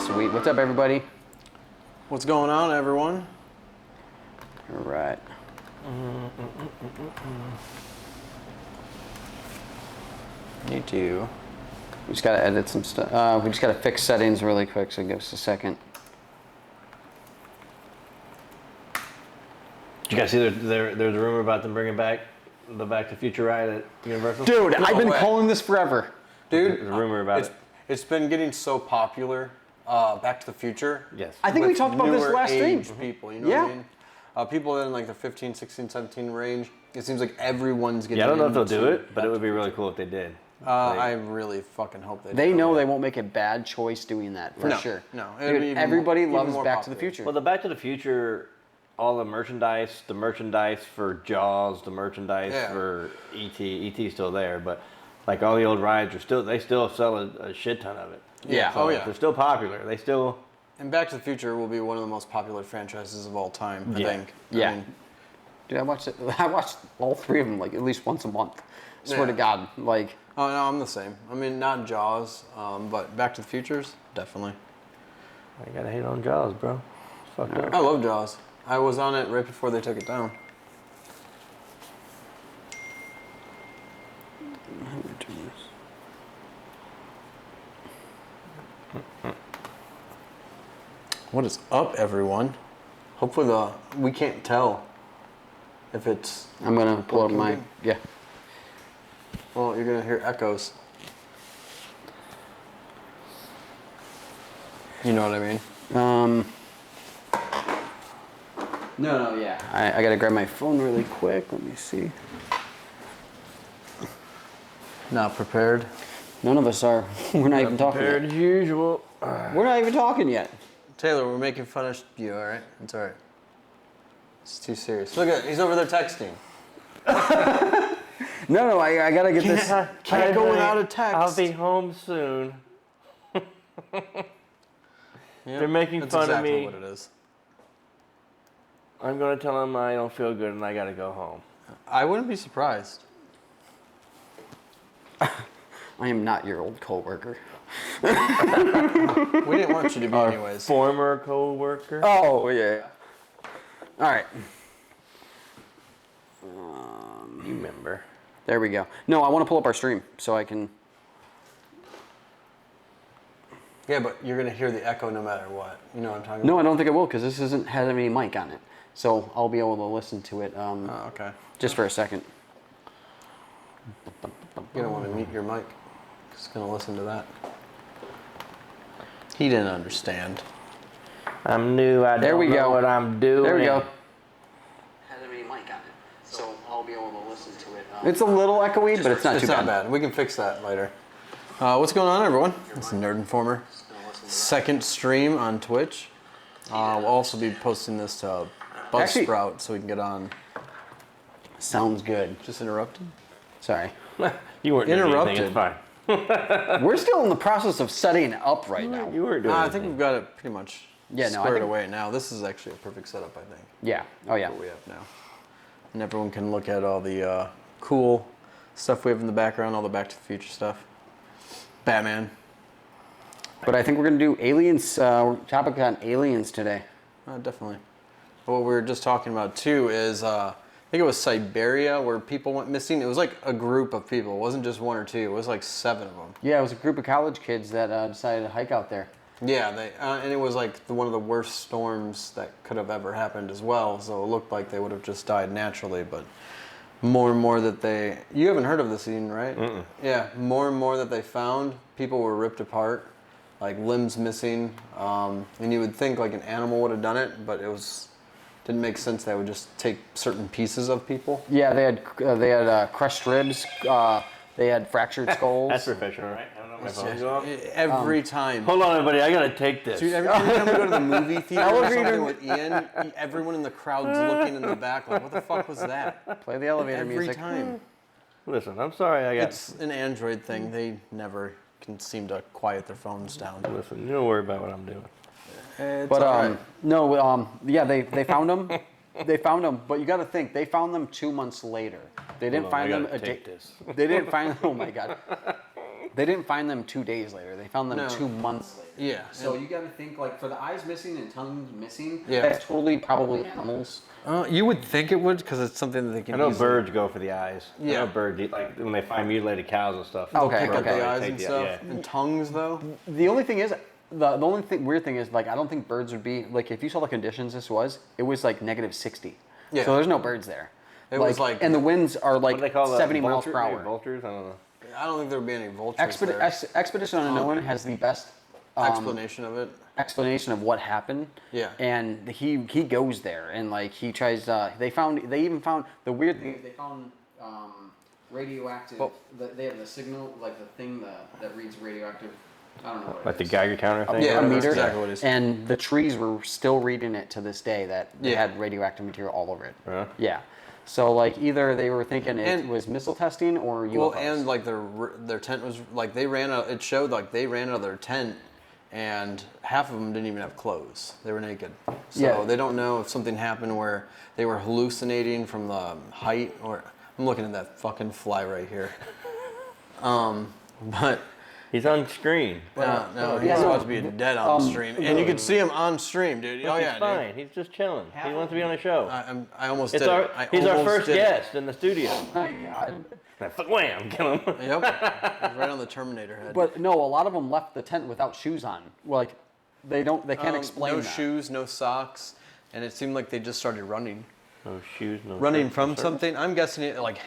Sweet. What's up, everybody? What's going on, everyone? All right. You too. We just gotta edit some stuff. We just gotta fix settings really quick, so give us a second. Did you guys see there's a rumor about them bringing back the Back to the Future ride at Universal? Dude, I've been way. calling this forever. Dude, There's a rumor about it. It's been getting so popular. Back to the Future. Yes. I think we with talked about this newer last stream. age people, you know Yeah. what I mean? People in like the 15, 16, 17 range. It seems like everyone's getting Yeah, I don't know if they'll do into it, but it would be really cool if they did. I really fucking hope they They do. know they won't make a bad choice doing that, for No, sure. no. It'd be Dude, even everybody more- loves even more Back to the popular. Future. Well, the Back to the Future, all the merchandise for Jaws, the merchandise Yeah. for E.T. E.T.'s still there, but like all the old rides they still sell a shit ton of it. Yeah. So Oh, yeah. They're still popular. They still. And Back to the Future will be one of the most popular franchises of all time, I Yeah. think. Yeah. I mean, Dude, I watched all three of them like at least once a month. Swear to Yeah. God, like. oh, no, I'm the same. I mean, not Jaws, but Back to the Futures, definitely. I gotta hate on Jaws, bro. It's fucked up. I love Jaws. I was on it right before they took it down. What is up, everyone? Hopefully we can't tell if it's. I'm gonna pull up Working my. good? Yeah. Well, you're gonna hear echoes. You know what I mean? No, yeah. I gotta grab my phone really quick. Let me see. Not prepared. None of us are. We're not even talking Prepared yet. as usual. We're not even talking yet. Taylor, we're making fun of you, all right? It's all right. It's too serious. Look at, he's over there texting. No, I gotta get this. Can't go without a text. I'll be home soon. Yep, They're making that's fun exactly of me. What it is. I'm gonna tell them I don't feel good and I gotta go home. I wouldn't be surprised. I am not your old coworker. We didn't want you to be anyways. Former co-worker. Oh yeah. All right. You remember? There we go. No, I want to pull up our stream so I can. Yeah, but you're gonna hear the echo no matter what. You know what I'm talking No, about? I don't think it will because this isn't has any mic on it, so I'll be able to listen to it. Oh, okay. Just for a second. You don't want to mute your mic. Just gonna listen to that. He didn't understand. I'm new. I There don't we know go. what I'm doing. There we go. Has any mic on it, so I'll be able to listen to it. It's a little echoey, but it's not It's too not bad. bad. We can fix that later. What's going on, everyone? It's Nerd Informer. Second stream on Twitch. We'll also be posting this to Actually- Buzzsprout so we can get on. Sounds good. Just interrupted? Sorry. You weren't doing Interrupted. anything. It's fine. We're still in the process of setting it up right now. You weren't doing I anything. think we've got it pretty much Yeah, no, I squared think- away now. This is actually a perfect setup, I think, Yeah. Oh yeah. what we have now. And everyone can look at all the cool stuff we have in the background, all the Back to the Future stuff. Batman. But I think we're gonna do aliens. Topic on aliens today. Definitely. What we were just talking about too is I think it was Siberia where people went missing. It was like a group of people. It wasn't just one or two. It was like 7 of them. Yeah, it was a group of college kids that decided to hike out there. Yeah, they and it was like one of the worst storms that could have ever happened as well. So it looked like they would have just died naturally. But more and more that you haven't heard of this scene, right? Mm-mm. Yeah, more and more that they found, people were ripped apart, like limbs missing, and you would think like an animal would have done it, but didn't make sense. They would just take certain pieces of people. Yeah, they had crushed ribs. They had fractured skulls. That's professional, right? I don't know if my phone's off. Every time. Hold on, everybody. I gotta take this. Dude, every time we go to the movie theater or Elevator. something with Ian, everyone in the crowd's looking in the back like, what the fuck was that? Play the elevator Every music. time. Listen, I'm sorry. I got. It's an Android thing. They never can seem to quiet their phones down. Listen, you don't worry about what I'm doing. It's But all right. no, yeah, they found them. They found them, but you got to think they found them 2 months later. They didn't Hold on, find I them gotta a day. take this. They didn't find. Oh my god. They didn't find them 2 days later. They found them No. 2 months later. Yeah. So you got to think like for the eyes missing and tongues missing. Yeah. That's totally probably animals. You would think it would because it's something that they can. I know easily- birds go for the eyes. Yeah. I know birds eat, like when they find mutilated cows and stuff. Okay, Pick up okay. the eyes Take and the- stuff. yeah. And tongues though. The only thing is, the only weird thing is like I don't think birds would be like if you saw the conditions this was, it was like -60. Yeah. So there's no birds there. It was like- and the winds are What like do they call 70 that? miles Vulture- per maybe hour. Vultures? I don't know. I don't think there would be any vultures there. Expedition Unknown has the best Explanation of it. explanation of what happened. Yeah. And he goes there and like he tries. They even found the weird thing. They found radioactive. Well- They have the signal like the thing that reads radioactive. I don't know what it Like the is. Geiger counter thing? Yeah, A that's meter, exactly what it is. and the trees were still reading it to this day that they Yeah. had radioactive material all over it. Yeah. Yeah. So like either they were thinking it And- was missile testing or UFOs. Well, and like their tent was like they ran out. It showed like they ran out of their tent, and half of them didn't even have clothes. They were naked. So Yeah. they don't know if something happened where they were hallucinating from the height. Or I'm looking at that fucking fly right here. But. He's on screen. No, he's yeah, supposed no. to be dead on stream, and you can see him on stream, dude. Oh He's yeah, fine. dude. He's just chilling. He wants to be on the show. I almost It's did our, it. I he's our almost first did it. guest in the studio. My God. Wham! Kill him. Yep, he's right on the Terminator head. But no, a lot of them left the tent without shoes on. Well, like they can't explain no that. shoes, no socks, and it seemed like they just started running. No shoes, no Running shirt, from no shirt. something. I'm guessing it like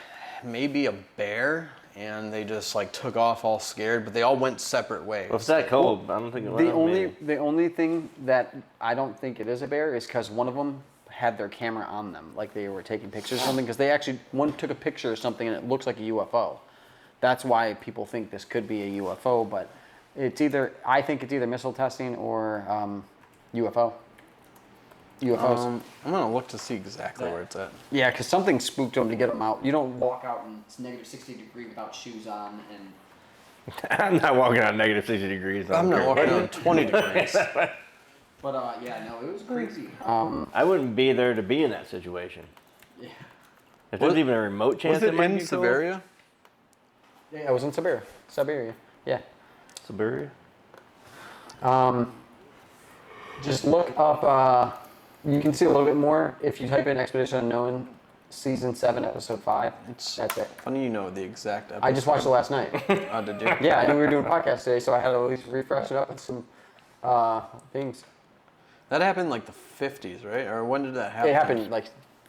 maybe a bear, and they just like took off all scared, but they all went separate ways. Well, if it's that cold, I don't think it The only thing that I don't think it is a bear is because one of them had their camera on them, like they were taking pictures or something. Because they actually one took a picture of something and it looks like a UFO. That's why people think this could be a UFO, but I think it's either missile testing or UFO. UFOs. I'm gonna look to see exactly where it's at. Yeah, because something spooked them to get them out. You don't walk out and it's -60 degree without shoes on and. I'm not walking on -60 degrees. I'm not walking on 20 degrees. But yeah, no, it was crazy. I wouldn't be there to be in that situation. Yeah. If there's even a remote chance Was it might in be cold. Siberia? Yeah, I was in Siberia. Siberia. Yeah. Siberia? Just look up. You can see a little bit more if you type in Expedition Unknown, season 7, episode 5. That's it. Funny you know the exact episode. I just watched it last night. Oh, did you? Yeah, I knew we were doing a podcast today, so I had to at least refresh it up with some things. That happened like the 50s, right? Or when did that happen? It happened like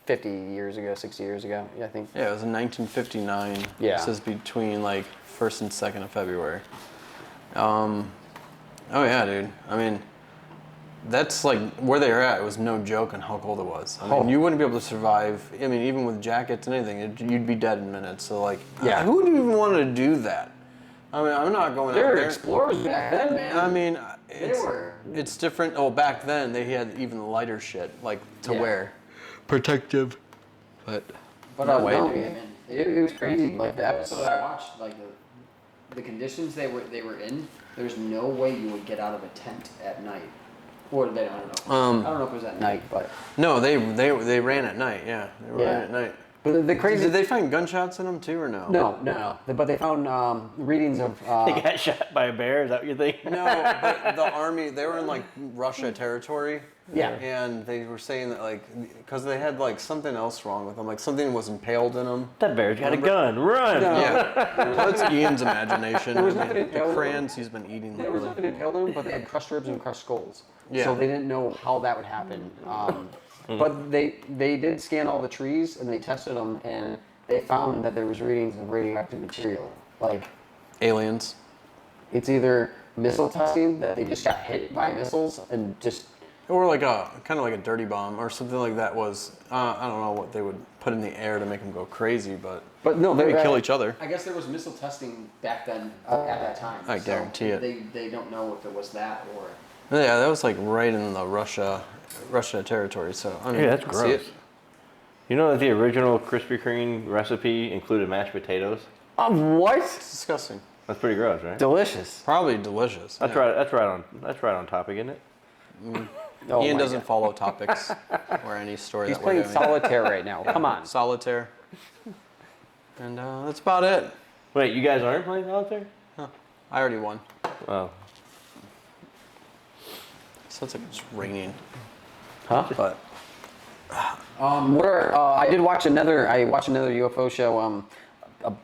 50 years ago, 60 years ago. Yeah, I think. Yeah, it was in 1959. Yeah. It says between like 1st and 2nd of February. Oh yeah, dude. I mean, that's like where they were at. It was no joke on how cold it was. I mean, Oh. you wouldn't be able to survive. I mean, even with jackets and anything, you'd be dead in minutes. So like, Yeah. who would even want to do that? I mean, I'm not going They out were there. explorers back then, man. I mean, were. it's different. Oh, back then they had even lighter shit like to Yeah. wear, protective. But But no no, way, no, dude. man, it was crazy. Like the episode I watched, like the conditions they were in, there's no way you would get out of a tent at night. Or they, I don't know. I don't know if it was at night, but No, they ran at night. Yeah, they ran Yeah. at night. but the crazy. Did they find gunshots in them too, or no? No. But they found readings of. They got shot by a bear, is that what you think? No, but the army, they were in like Russia territory. Yeah. And they were saying that like, because they had like something else wrong with them, like something was impaled in them. That bear's got a gun, run! No. Yeah. Well, that's Ian's imagination. I was mean, nothing the impaled. crayons he's been eating There was lately. nothing to tell them, but they had crushed ribs and crushed skulls. Yeah. So they didn't know how that would happen. But they did scan all the trees and they tested them and they found that there was readings of radioactive material. Like Aliens. it's either missile testing that they just got hit by missiles and just Or like a, kind of like a dirty bomb or something like that was, I don't know what they would put in the air to make them go crazy, but no, maybe kill each other. I guess there was missile testing back then at that time. I guarantee it. They don't know if it was that or. Yeah, that was like right in the Russia territory, so I mean, Yeah, that's I see gross. it. You know that the original Krispy Kreme recipe included mashed potatoes? What? It's disgusting. That's pretty gross, right? Delicious. Probably delicious. That's yeah. right. That's right on topic, isn't it? Oh Ian my doesn't God. follow topics or any story He's that we're playing doing. solitaire right now. Come on. Solitaire. And that's about it. Wait, you guys aren't playing solitaire? I already won. Oh. Sounds like it's raining. Huh? But I did watch another. I watched another UFO show.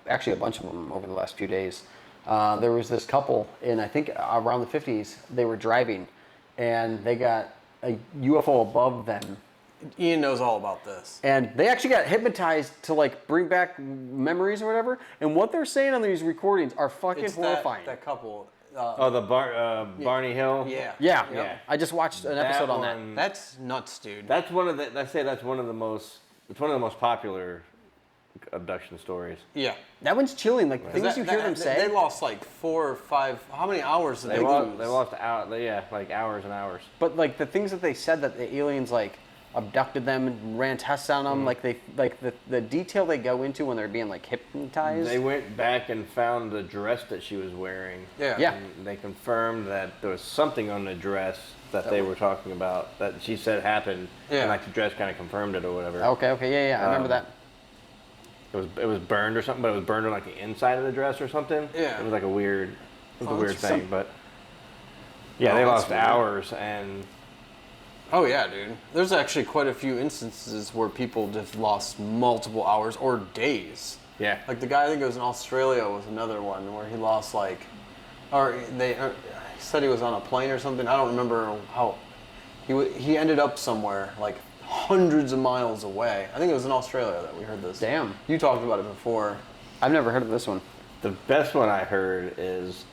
Actually, a bunch of them over the last few days. There was this couple in, I think, around the 50s. They were driving, and they got a UFO above them, Ian knows all about this. and they actually got hypnotized to like bring back memories or whatever. And what they're saying on these recordings are fucking It's horrifying. that couple. Oh, the Barney Hill. Yeah. Yeah, Yeah. I just watched an episode on that. one- That's nuts, dude. That's one of the. I say that's one of the most. It's one of the most popular abduction stories. Yeah. That one's chilling. Like things you hear them say. They lost like 4 or 5. How many hours did They they lost. lose? They lost out. Yeah, like hours and hours. But like the things that they said that the aliens like abducted them and ran tests on them, like the detail they go into when they're being like hypnotized. They went back and found the dress that she was wearing. Yeah. Yeah. And they confirmed that there was something on the dress that they were talking about that she said happened. Yeah. And like the dress kind of confirmed it or whatever. Okay, yeah, I remember that. It was burned or something, but it was burned on like the inside of the dress or something. Yeah. It was like a weird, Oh, weird that's thing, but yeah, Oh, they that's lost weird. hours and Oh yeah, dude. There's actually quite a few instances where people just lost multiple hours or days. yeah. Like the guy I think it was in Australia was another one where he lost like, or they he said he was on a plane or something. I don't remember how. He ended up somewhere like hundreds of miles away. I think it was in Australia that we heard this. Damn. You talked about it before. I've never heard of this one. The best one I heard is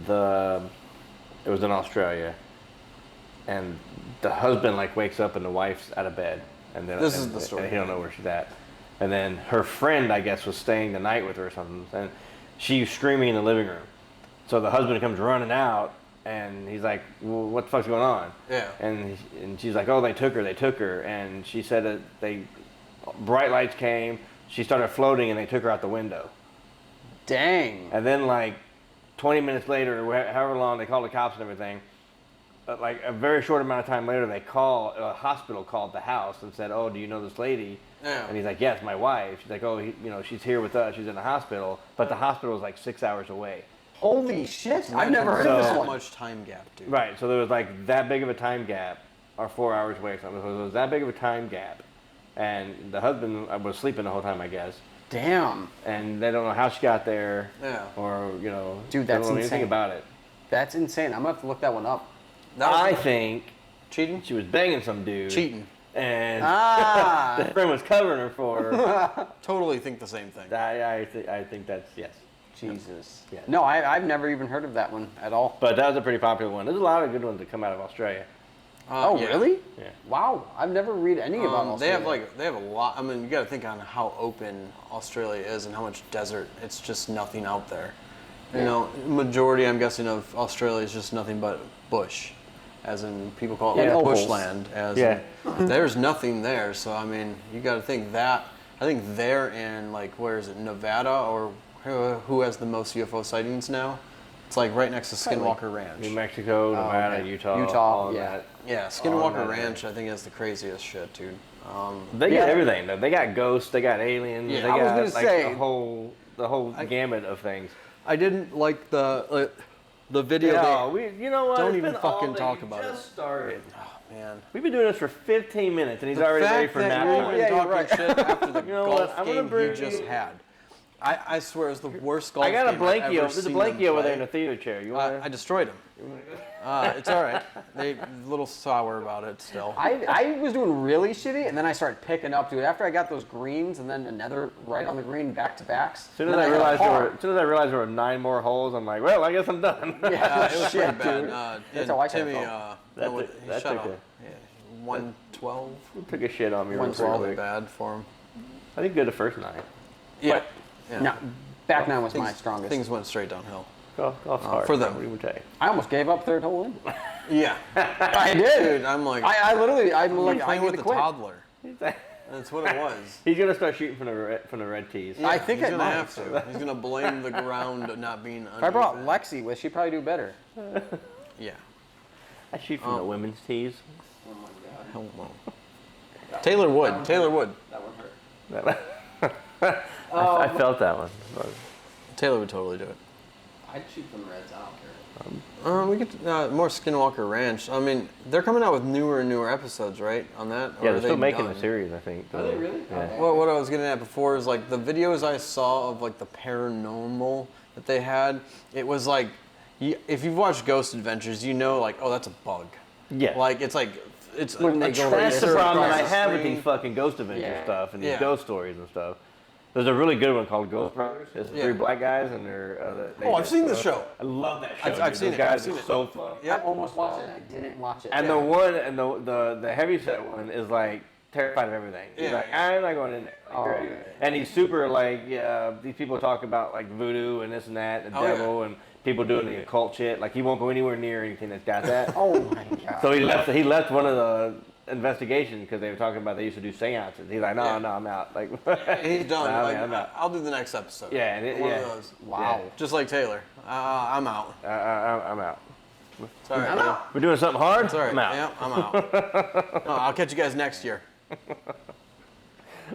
it was in Australia, and the husband like wakes up and the wife's out of bed, and then This is the story. And he don't know where she's at, and then her friend I guess was staying the night with her or something, and she's screaming in the living room, so the husband comes running out, and he's like, well, "What the fuck's going on?" Yeah. And she's like, "Oh, they took her," and she said that bright lights came, she started floating, and they took her out the window. Dang. And then like 20 minutes later, or however long, they called the cops and everything. Like a very short amount of time later, a hospital called the house and said, "Oh, do you know this lady?" Yeah. And he's like, "Yes, my wife." She's like, "Oh, she's here with us. She's in the hospital, but the hospital is like 6 hours away." Holy shit! I've never heard of So- this That one. much time gap, dude. Right. So there was like that big of a time gap, or 4 hours away or something. So there was that big of a time gap, and the husband was sleeping the whole time, I guess. Damn. And they don't know how she got there, Yeah. or Dude, they that's don't know anything insane. about it. That's insane. I'm gonna have to look that one up. That was I think cheating. she was banging some dude. Cheating. And Ah. the friend was covering her for her. Totally think the same thing. I think that's, yes. Jesus. Yeah. No, I've never even heard of that one at all. But that was a pretty popular one. There's a lot of good ones that come out of Australia. Oh, Yeah. really? Yeah. Wow. I've never read any about They Australia. have a lot. I mean, you got to think on how open Australia is and how much desert. It's just nothing out there. You know, majority I'm guessing of Australia is just nothing but bush, as in people call it Yeah, like ovals. bushland. As Yeah. in, there's nothing there. So I mean, you got to think that. I think they're in like where is it, Nevada or who has the most UFO sightings now? It's like right next to Skinwalker Ranch. New Mexico, Nevada, okay. Utah. Utah, all of yeah. that. Yeah, All Skinwalker that Ranch I think has the craziest shit, dude. They Yeah. got everything. Though. They got ghosts. They got aliens. Yeah. They I was got gonna like say- the whole gamut of things. I didn't like the video. Yeah, you know what? Don't It's even been all fucking day. talk You about just it. started. Oh, man. We've been doing this for 15 minutes, and he's The already ready fact for that nap you're time. even Yeah, you're talking right. shit after the You know what? golf I'm gonna game bring you just you- had. I swear it's the worst golf I got a game I've blankie. ever There's a seen blankie them over there play. in the theater chair. You want I destroyed him. It's all right. They a little sour about it still. I was doing really shitty, and then I started picking up, dude. After I got those greens, and then another right on the green back to backs. As soon as I realized there were 9 more holes, I'm like, well, I guess I'm done. It was Shit, pretty bad. dude. And That's how I kinda Timmy, felt. That's shut okay. up. Yeah, 112. Took a shit on me real 112 quick. bad for him. I think good the first 9. Yeah. Yeah. No, back nine was my Things- strongest. Things went straight downhill. Golf's hard. for them. What do you say? I almost gave up third hole in. Yeah. I did. Dude, I'm like, I literally, I'm like, I playing need with to the quit. toddler. That's what it was. He's gonna start shooting from the red tees. I think he's I gonna might. have to. He's gonna blame the ground not being. If I brought Lexi with, she'd probably do better. Yeah. I shoot from the women's tees. Hell no. Taylor Wood. Taylor Wood. That one hurt. I felt that one. Taylor would totally do it. I'd shoot some reds. I don't care. We get more Skinwalker Ranch. I mean, they're coming out with newer and newer episodes, right? On that. Or Yeah, are they're they still making done? the series, I think. Are they really? Yeah. Okay. What I was getting at before is like the videos I saw of like the paranormal that they had. It was like, if you've watched Ghost Adventures, you know, like, oh, that's a bug. Yeah. Like it's When they go That's the Sure, problem that I across the have with screen. these fucking Ghost Adventure Yeah. stuff and these Yeah. ghost stories and stuff. There's a really good one called Ghost Brothers. It's Yeah. three black guys and they're. Oh, I've seen the show. I love that show. I've dude. seen Those it, I've guys seen are it. so fun. I Yep. almost watched it. I didn't watch it. And the one and the heavyset one is like terrified of everything. He's Yeah. like, I'm not going in there. Oh, okay. And he's super like, these people talk about like voodoo and this and that, and the Oh, yeah. devil and people doing the occult shit. Like he won't go anywhere near anything that's got that. Oh my god. So he left one of the investigations because they were talking about they used to do seances. He's like, no, Yeah. I'm out. Like He's done. Nah, Like, man, I'm out. I'll do the next episode. Yeah, and One yeah. of those. Wow. Just like Taylor. I'm out. I'm out. Sorry. I'm out. We're doing something hard. It's all right. I'm out. Yeah, I'm out. No, I'll catch you guys next year.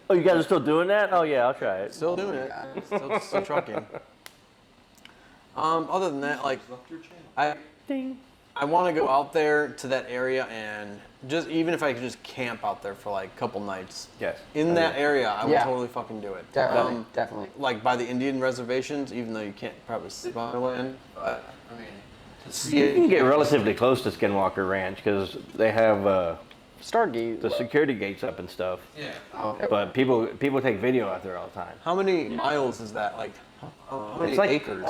Oh, you guys are still doing that? Oh yeah, I'll try it. Still doing it. Still trucking. Other than that, like, Ding. I want to go out there to that area and just even if I could just camp out there for like a couple nights. Yes. In that area, I would Yeah. totally fucking do it. Definitely. Definitely. Like by the Indian reservations, even though you can't probably sleep on the land. But I mean, to see You it. can get relatively close to Skinwalker Ranch because they have Stargate. the security gates up and stuff. Yeah. Okay. But people take video out there all the time. How many miles is that? Like, how many It's like acres?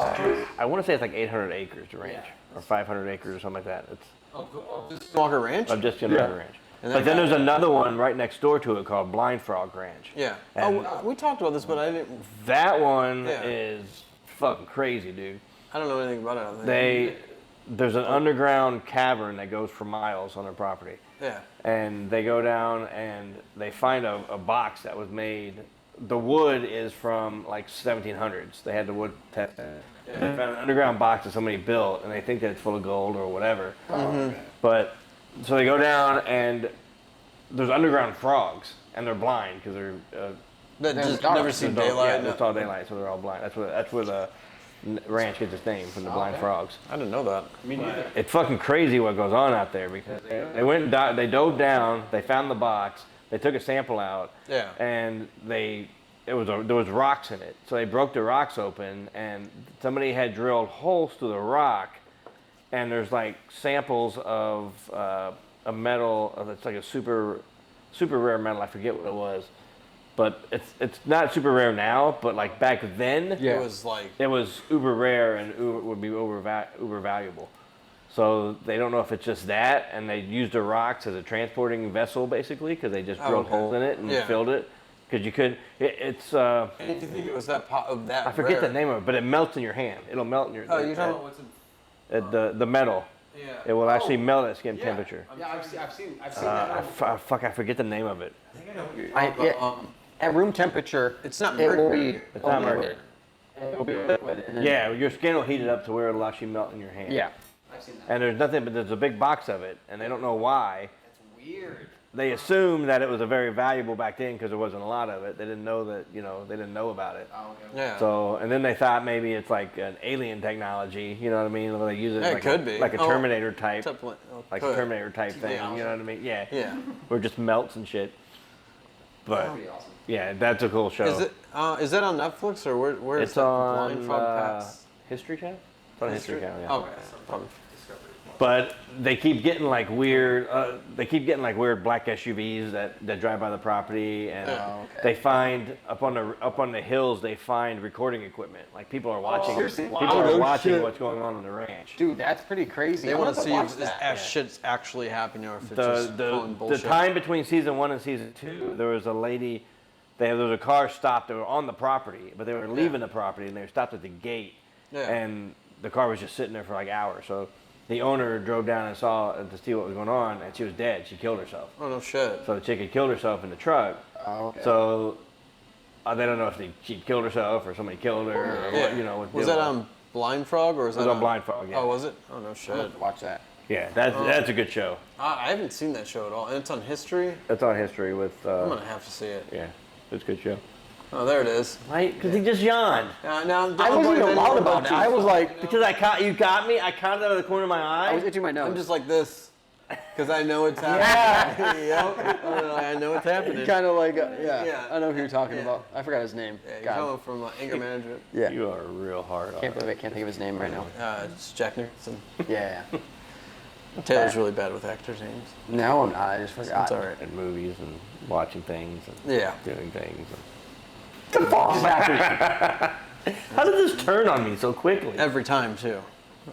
I want to say it's like 800 acres to ranch, or 500 acres or something like that. It's Walker Ranch. of just Skinwalker Ranch. And But then that- there's another one right next door to it called Blind Frog Ranch. Yeah. And- Oh, we talked about this, but I didn't. That one Yeah. is fucking crazy, dude. I don't know anything about it. I don't think. There's an underground cavern that goes for miles on their property. Yeah. And they go down and they find a box that was made. The wood is from like 1700s. They had the wood tested. They found an underground box that somebody built, and they think that it's full of gold or whatever. But so they go down and there's underground frogs, and they're blind because they're That There's just dark. never seen yeah, daylight. it's all daylight, so they're all blind. That's where the ranch gets its name, from the blind frogs. I didn't know that. It's fucking crazy what goes on out there because they went and they dove down, they found the box, they took a sample out, Yeah. and there was rocks in it. So they broke the rocks open, and somebody had drilled holes through the rock, and there's like samples of a metal that's like a super rare metal. I forget what it was, but it's not super rare now, but like back then, Yeah. It was like. it was uber rare and would be uber valuable. So they don't know if it's just that, and they used the rocks as a transporting vessel basically because they just drilled okay. holes in it and Yeah. filled it because you couldn't. It's And if you think it was that pot of that. I forget rare. the name of it, but it melts in your hand. It'll melt in your. Oh, you're talking about what's in. the metal. Yeah. It will actually Oh, melt at skin yeah. temperature. Yeah, I've seen that. I forget the name of it. At room temperature, It's not it will mercury. be. It's not mercury. It will be liquid. and then- Yeah, your skin will heat it up to where it'll actually melt in your hand. Yeah. I've seen that. And there's nothing, but there's a big box of it, and they don't know why. That's weird. They assumed that it was a very valuable back then because there wasn't a lot of it. They didn't know that, they didn't know about it. Oh, okay. Yeah. So, and then they thought maybe it's like an alien technology, you know what I mean? Where they use it Yeah, it like, could be. like a Oh, Terminator type, like a could. Terminator type thing, Yeah. you know what I mean? Yeah. Yeah. Where it just melts and shit. But That'd be awesome. yeah, that's a cool show. Is that on Netflix or where is It's that? on Blind Frog Pass? History Channel. It's on History Channel, yeah. Okay. Probably. But they keep getting like weird. They keep getting like weird black SUVs that drive by the property, and Oh, okay. they find up on the hills. They find recording equipment. Like people are watching. seriously? People Wow. are No watching shit. what's going on the ranch. Dude, that's pretty crazy. They I want wanna to see watch if this that. shit's actually happening or if it's The just calling the bullshit. time between season 1 and season 2, there was a lady. There was a car stopped. They were on the property, but they were leaving the property, and they were stopped at the gate. Yeah. And the car was just sitting there for like hours. So the owner drove down and saw to see what was going on, and she was dead. She killed herself. Oh no shit. So the chick had killed herself in the truck. Oh, okay. So they don't know if she killed herself or somebody killed her or Yeah. what, what the Was deal that on Blind Frog or is It was that on Blind Frog, yeah. Oh, was it? Oh no I'm shit. gonna watch that. Yeah, that's a good show. I haven't seen that show at all, and it's on History. It's on History with. I'm gonna have to see it. Yeah, it's a good show. Oh, there it is. Right? Because he just yawned. Now I wasn't even loud about it. I was like, Because you got me. I caught it out of the corner of my eye. I was itching my nose. I'm just like this, because I know it's happening. Yep. I know it's happening. kind of like, yeah, Yeah. I know who you're talking about. I forgot his name. Yeah, you're God. coming from anger management. Yeah. You are real hard on Can't it. believe I can't think of his name right now. It's Jack Nicholson. Yeah. Taylor's really bad with actors' names. No, I'm not. I just forgot. It's all right. And movies and watching things and Yeah. doing things. Exactly. How did this turn on me so quickly? Every time too.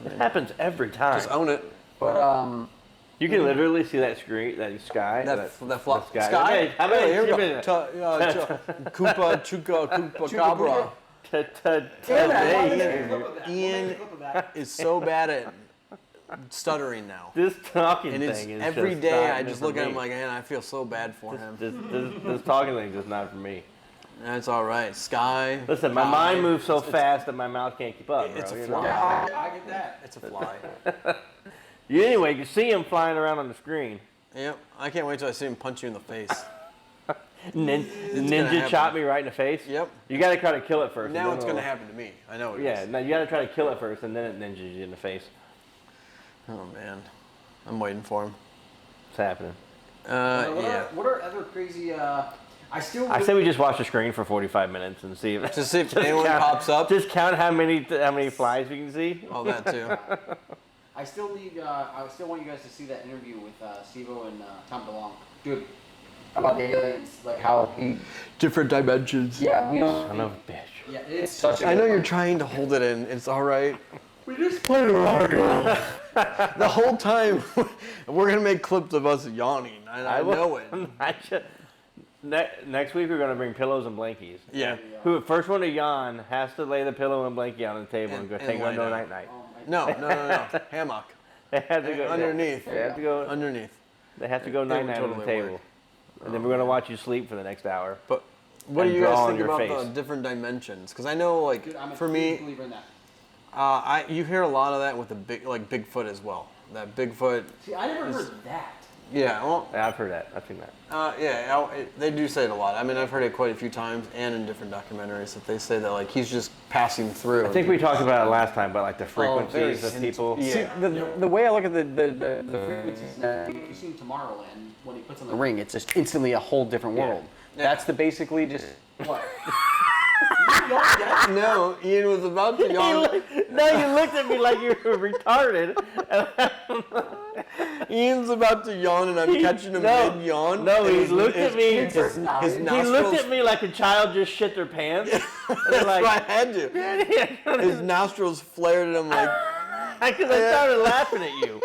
It happens every time. Just own it. But You can literally see that screen, that sky. That flop. sky. Sky. Okay, how many- Hey, here we how go. many- Koopa, Chuka, Koopa, Cabra. Ian is so bad at stuttering now. This talking And it's thing is every just day not I just for look at me. him like, man, I feel so bad for him. This talking thing is just not for me. That's all right. Sky. Listen, my mind moves so fast that my mouth can't keep up. Bro, It's a you fly. know? I get that. It's a fly. Anyway, you see him flying around on the screen. Yep. I can't wait till I see him punch you in the face. Ninja happen. chop me right in the face. Yep. You got to try to kill it first. Now and it's then going to it'll- happen to me. I know it is. Yeah, now you got to try to kill it first, and then it ninjas you in the face. Oh man, I'm waiting for him. It's happening. Yeah. What are other crazy? I I say we just watch the screen for 45 minutes and see if To see if anyone pops up. Just count how many flies we can see. All that too. I still need. I still want you guys to see that interview with Steve-O and Tom DeLonge. Dude, about the aliens, like how he. Different dimensions. Yeah, we don't. Son of a bitch. Yeah, it's such. A I know good you're one. trying to hold it in. It's all right. We just played around. The whole time, we're gonna make clips of us yawning. I know it. I should, next week we're gonna bring pillows and blankies. Yeah. Who first one to yawn has to lay the pillow and blankie on the table and go And take one lie no down. night night. No. Hammock. They have to go Underneath. They have to go. Underneath. They have to go It night would night on the totally table. work. And then we're gonna watch you sleep for the next hour. But what do And you draw guys on think your about face. the different dimensions? Because I know, like, Dude, I'm a for huge me, believer in that. you hear a lot of that with the Bigfoot as well. That Bigfoot. See, I never heard that. Yeah. Well. Yeah, I've heard that. I've seen that. They do say it a lot. I mean, I've heard it quite a few times, and in different documentaries that they say that like he's just passing through. I think we talked about it last time, but like the frequencies very of people. Yeah. See, the way I look at the frequencies, you see Tomorrowland when he puts on the ring, it's just instantly a whole different world. Yeah. That's the basically just what. No, Ian was about to yawn. No, you looked at me like you were retarded. Ian's about to yawn, and I'm catching him No. mid-yawn. No, and he his- looked at me. His nostrils. He looked at me like a child just shit their pants. That's like, why I had to. His nostrils flared at him like. Because I started laughing at you.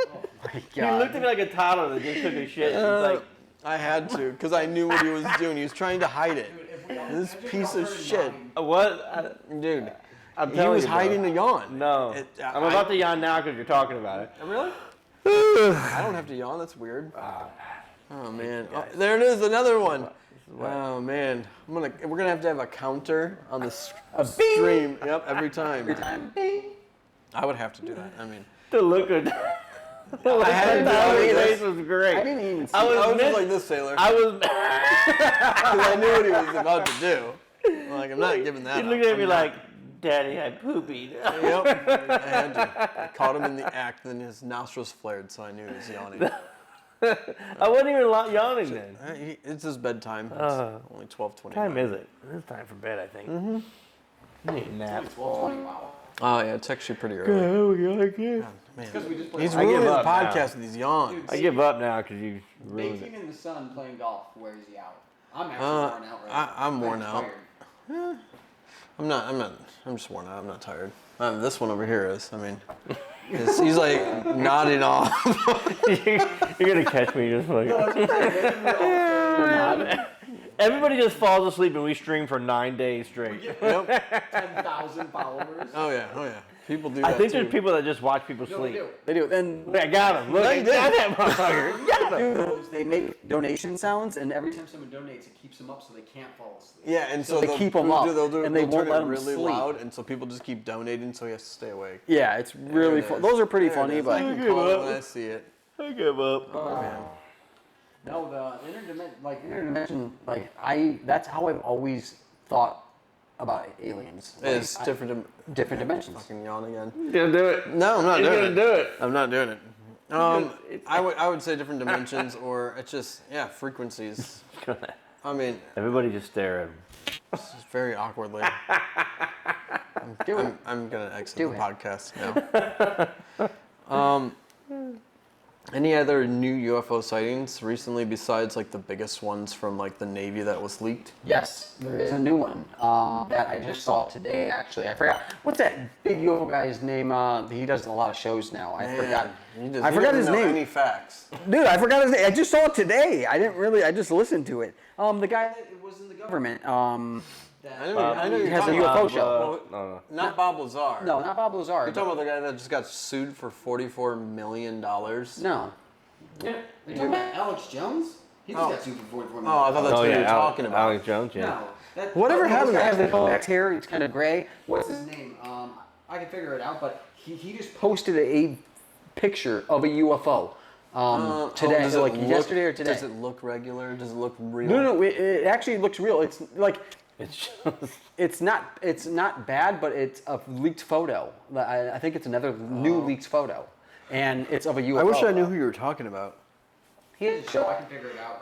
He God. looked at me like a toddler that just took a shit. He's like, I had to, because I knew what he was doing. He was trying to hide it. This piece of shit, what? dude. I'm He telling was you, bro. hiding a yawn. No. I'm about to yawn now because you're talking about it. Really? I don't have to yawn. That's weird. Oh man. Oh, there it is. Another one. Oh man. We're gonna have to have a counter on the stream. Yep. Every time. I would have to do that. I mean. The look of I had to do His it. face was great. I didn't even see. I I was was, just like this, sailor. I was. Because I knew what he was about to do. I'm like, I'm not giving that He up. looked at me I'm not. like, Daddy, I poopied. Yep. I had to. I caught him in the act, then his nostrils flared, so I knew he was yawning. I wasn't even yawning then. It's his bedtime. It's only 12:20. What time is it? It's time for bed, I think. I need a nap. 12:20. Wow. Oh yeah, it's actually pretty early. Man. Because we just played. He's I give ruining the up now. podcast with these yawns. I give up now because you ruined Baking it. in the sun playing golf wears you out. I'm actually worn out right now. I'm worn out. tired. I'm just worn out. I'm not tired. This one over here is. I mean, he's like nodding off. You're gonna catch me just like. Everybody just falls asleep and we stream for 9 days straight. Yep. 10,000 followers. Oh yeah. People do I that think too. there's people that just watch people No, they sleep. do. They do. And I got him. Look, No, I you got didn't. that motherfucker. Got him. they make donation sounds, and every time someone donates, it keeps them up so they can't fall asleep. Yeah, and so they they'll keep 'em they'll up, do- and they they'll won't turn let it 'em really sleep. loud, and so people just keep donating, so he has to stay awake. Yeah, it's really fun. Those are pretty funny, I but can call it when I see it. I give up. no, the interdimension, that's how I've always thought about aliens. It's Like, different. different dimensions. Fucking yawn again. You gonna do it? No, I'm not You're doing gonna it. do it. I'm not doing it. It's- I would say different dimensions, or it's just frequencies. I mean, Everybody just stare at him. it's very awkwardly. I'm gonna exit Do the it. podcast now. Any other new UFO sightings recently besides like the biggest ones from like the Navy that was leaked? Yes, there is a new one that I just saw today. Actually, I forgot what's that big UFO guy's name. He does a lot of shows now. I forgot. I forgot his name. Any facts? Dude, I forgot his name. I just saw it today. I didn't really. I just listened to it. The guy that was in the government. I know he you're has a talking UFO about. show. No. Not Bob Lazar. No, not Bob Lazar. You're talking about the guy that just got sued for $44 million. No. Yeah. You talking about Alex Jones? He just got sued for 44 million. Oh, I thought that's Oh what yeah, you were talking about. Alex Jones. Yeah. No. That, Whatever happened to He has that? the back hair. It's kind of gray. What's his name? I can figure it out, but he just posted a picture of a UFO today, does it like look- yesterday or today. Does it look regular? Does it look real? No, it actually looks real. It's like It's just, it's not bad, but it's a leaked photo. I think it's another new leaked photo, and it's of a UFO. I wish I knew who you were talking about. He has a show. I can figure it out.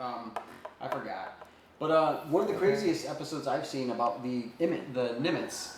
I forgot. But one of the craziest episodes I've seen about the Nimitz,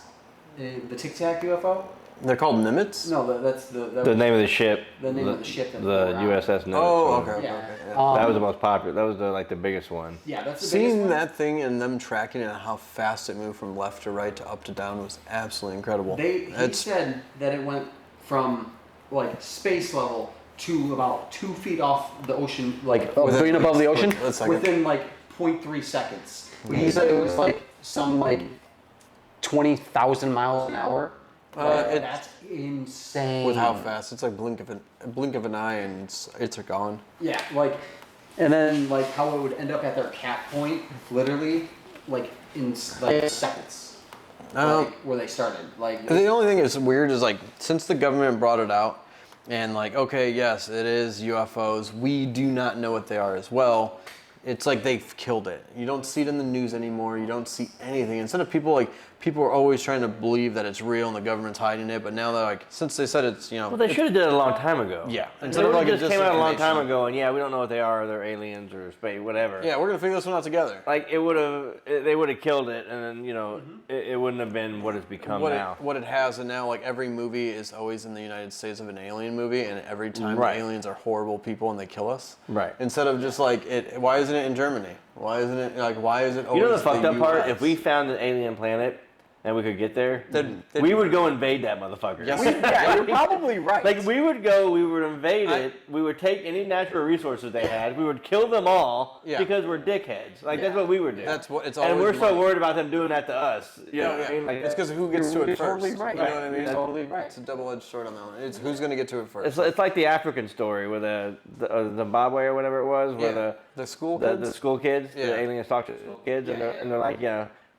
the Tic Tac UFO. They're called Nimitz? No, that's the name of the ship. The name of the ship that The flew around. USS Nimitz. Oh, one. okay, okay, Yeah. okay. Yeah. That was the most popular. That was the biggest one. Yeah, that's the biggest Seeing one. that thing and them tracking it and how fast it moved from left to right to up to down was absolutely incredible. He said that it went from like space level to about 2 feet off the ocean, like Within- being above the ocean, within a second. within like 0.3 seconds. He said it was like some like 20,000 miles an hour. That's insane. with how fast it's like a blink of an eye and it's gone. Yeah, like, and then like how it would end up at their cap point, literally, like in like seconds, like, where they started. Like, The only thing that's weird is like since the government brought it out and like okay yes it is UFOs, we do not know what they are as well. It's like they've killed it. You don't see it in the news anymore. You don't see anything. Instead of people are always trying to believe that it's real and the government's hiding it, but now they're like, since they said it's, Well, they should have did it a long time ago. Yeah. Instead of like it just came out a long time disinformation. ago, and yeah, we don't know what they are. They're aliens or space, whatever. Yeah, we're gonna figure this one out together. Like they would have killed it, and then it wouldn't have been what it's become now. What it has, and now like every movie is always in the United States of an alien movie, and every time Right. the aliens are horrible people and they kill us. Right. Instead of just like it, why isn't it in Germany? Why isn't it like why is it always You know the fucked up part? US? If we found an alien planet and we could get there, Then- we would go invade that motherfucker. Yes. yeah, you're probably right. Like we would invade it. We would take any natural resources they had. We would kill them all Yeah. because we're dickheads. Like that's what we would do. That's what it's and always we're so money. worried about them doing that to us. You know what I mean? Like, It's because who gets to You're it first. totally right. You know what I mean? You're totally right. It's a double-edged sword on that one. It's who's gonna get to it first. it's like the African story with the Zimbabwe or whatever it was, where Yeah. The school the kids? school kids, Yeah. the aliens talk to school kids, and they're like,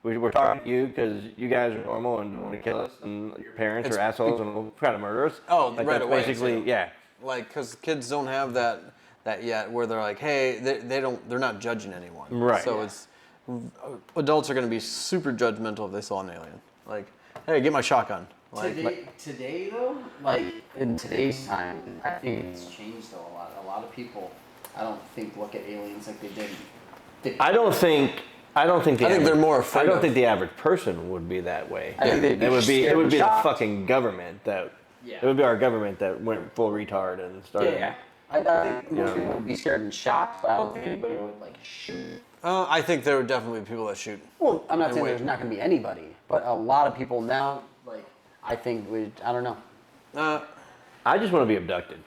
we're talking to you because you guys are normal and want to kill us, and your parents It's are assholes and will try to murder us. Oh, like right that's away, basically, too. yeah. Like, because kids don't have that yet, where they're like, hey, they're not judging anyone. Right. So it's adults are gonna be super judgmental if they saw an alien. Like, hey, get my shotgun. Like, Today though, like in today's time, I think it's changed though a lot. A lot of people, I don't think look at aliens like they did. I don't think the I think average- they're more afraid I don't of- think the average person would be that way. I think they'd be It would be scared the and shocked. fucking government that. Yeah. It would be our government that went full retard and started. Yeah, I think most people would be scared and shocked, but I don't think anybody would like shoot. I think there would definitely be people that shoot. Well, I'm not saying wait. there's not going to be anybody, but a lot of people now, like, I think I don't know. I just want to be abducted.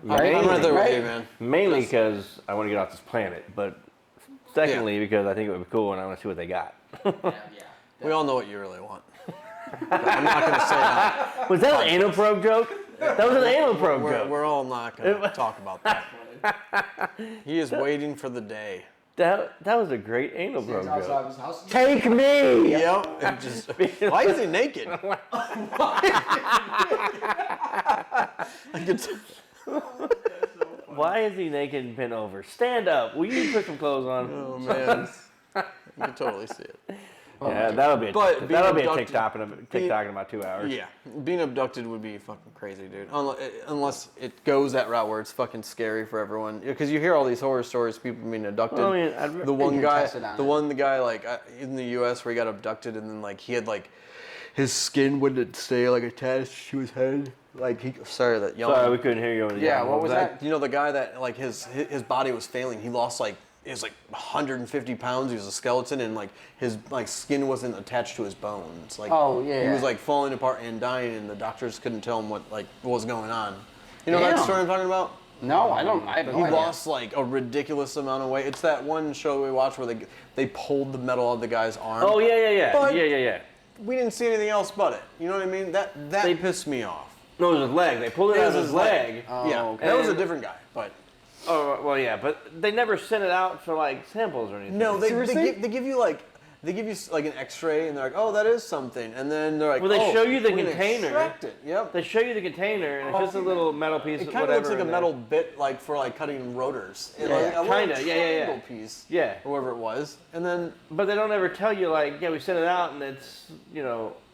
I'm right there with Right? you, man. Mainly because I want to get off this planet, but secondly because I think it would be cool and I want to see what they got. Yeah. We all know what you really want. But I'm not gonna say that. Was that an anal probe joke? That was an anal probe joke. We're all not gonna talk about that. He is waiting for the day. That was a great anal probe joke. his house. Take me! Yep. And just, why is he naked? Why is he naked and bent over? Stand up. Will you put some clothes on? Oh man, you can totally see it. Yeah, that'll be But being a abducted- TikTok in about 2 hours. Yeah, being abducted would be fucking crazy, dude. Unless it goes that route where it's fucking scary for everyone. Because you hear all these horror stories, people being abducted. Well, I mean, the one you're guy, tested on the guy like in the U.S. where he got abducted and then like he had like his skin wouldn't stay like attached to his head. Like sorry that yelling. Sorry, we couldn't hear you over the Yeah, yelling. what was that? You know the guy that like his body was failing. He lost like. He was like 150 pounds. He was a skeleton, and like his like skin wasn't attached to his bones. Like Oh, yeah, he was yeah. like falling apart and dying, and the doctors couldn't tell him what was going on. You know that Damn. story I'm talking about? No, I don't. I have no He idea. lost like a ridiculous amount of weight. It's that one show we watched where they pulled the metal out of the guy's arm. Oh yeah. But- Yeah. We didn't see anything else but it. You know what I mean? That pissed me off. No, it was his leg. They pulled it out of his leg. Yeah, okay. that was a And- different guy, but. Oh well, yeah, but they never sent it out for like samples or anything. No, they Seriously? give you like an X-ray and they're like, oh, that is something, and then they're like, Well, they oh, show you the we're gonna container. extract it. Yep. They show you the container, and it's just a little metal piece. It kind of looks like a metal bit, like for like cutting rotors. Like, a little Kinda, yeah. triangle piece. Yeah. Or whatever it was, and then But they don't ever tell you like, yeah, we sent it out, and it's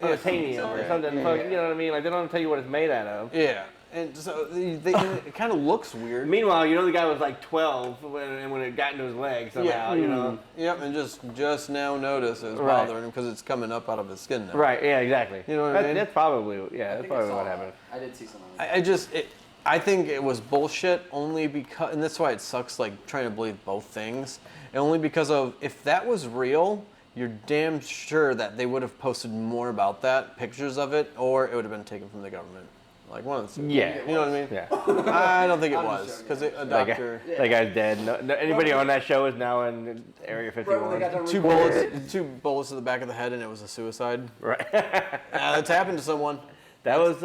titanium or something. Yeah. You know what I mean? Like they don't tell you what it's made out of. yeah, and so it kind of looks weird. Meanwhile, the guy was like 12 when it got into his leg somehow. Yeah. You know. Yep, and just now notice it's Right. bothering him because it's coming up out of his skin now. Right. Yeah. Exactly. You know what I mean? That's probably that's probably what happened. I did see something. I think it was bullshit only because, and that's why it sucks like trying to believe both things. And only because of, if that was real, you're damn sure that they would have posted more about that, pictures of it, or it would have been taken from the government. Like one of the two. Yeah. You know what I mean? Yeah. I don't think it was, because a That, doctor, that guy's dead. No, anybody on that show is now in Area 51. two bullets to the back of the head, and it was a suicide. Right. That's happened to someone. That was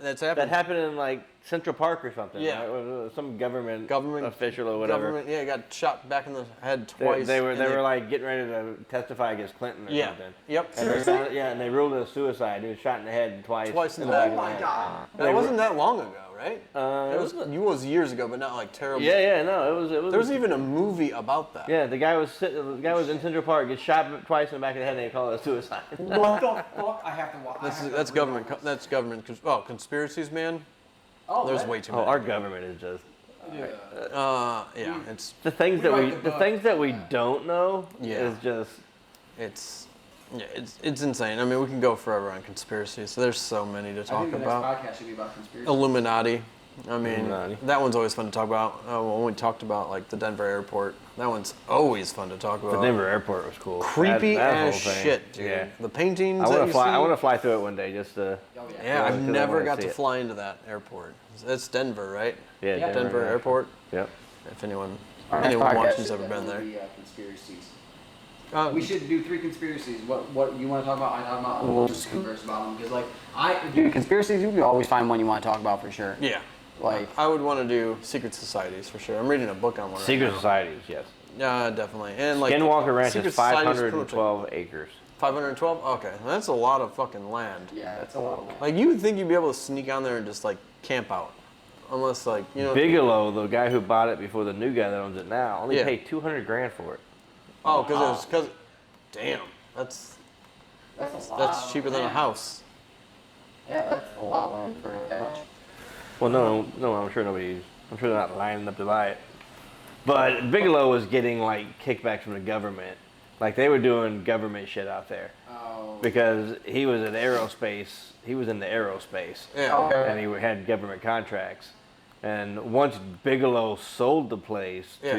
That's happened. that happened in like Central Park or something. Yeah. Right? It was some government Government official or whatever. Government, yeah, got shot back in the head They, twice. they were and they were like getting ready to testify against Clinton or yeah, something. yep. And they found, and they ruled it a suicide. He was shot in the head twice. Twice in the back of the head. They That were- wasn't that long ago, right? it It was years ago, but not like terrible. Yeah, no, it was. There was even a movie about that. Yeah, the guy was in Central Park, gets shot twice in the back of the head, and they call it a suicide. What the fuck? I have to watch. That's government. That's government. Oh, conspiracies, man. Oh, There's that- way too Oh, many. our government is just Yeah, it's the things that write we the the book. things that we don't know Yeah. is just it's yeah, it's insane. I mean, we can go forever on conspiracies. There's so many to I talk think the next about. podcast should be about conspiracy. Illuminati. I mean, Illuminati. that one's always fun to talk about. When we talked about like the Denver airport, that one's always fun to talk the about. Denver airport was cool. Creepy That as whole thing. shit, dude. Yeah. The paintings. I that want you to fly. see. I want to fly through it one day just to. Oh, yeah. Yeah, I've because I never wanna got see to it. fly into that airport. It's Denver, right? Yeah, Yeah. Denver Airport. Yep. If anyone Our next anyone podcast watching's should ever been there. definitely be, conspiracies. Uh, We should do 3 conspiracies. What you want to talk about? I talk about. And we'll just converse about them because conspiracies. You can always find one you want to talk about for sure. Yeah. Like I would want to do secret societies for sure. I'm reading a book on one. Secret right now. societies, yes. Definitely. And like Skinwalker Ranch secret is societies pretty much 512 acres. 512. Okay, that's a lot of fucking land. yeah, that's a lot of. Like you would think you'd be able to sneak on there and just like camp out, unless like you know. Bigelow, the guy who bought it before the new guy that owns it now, only Yeah. paid $200,000 for it. Oh, because damn, that's That's a lot. that's cheaper than a land. house. Yeah, that's a lot of land for that much. Well, no, I'm sure I'm sure they're not lining up to buy it. But Bigelow was getting like kickbacks from the government, like they were doing government shit out there Oh. because he was in aerospace. He was in the aerospace, Yeah. Okay. and he had government contracts. And once Bigelow sold the place Yeah.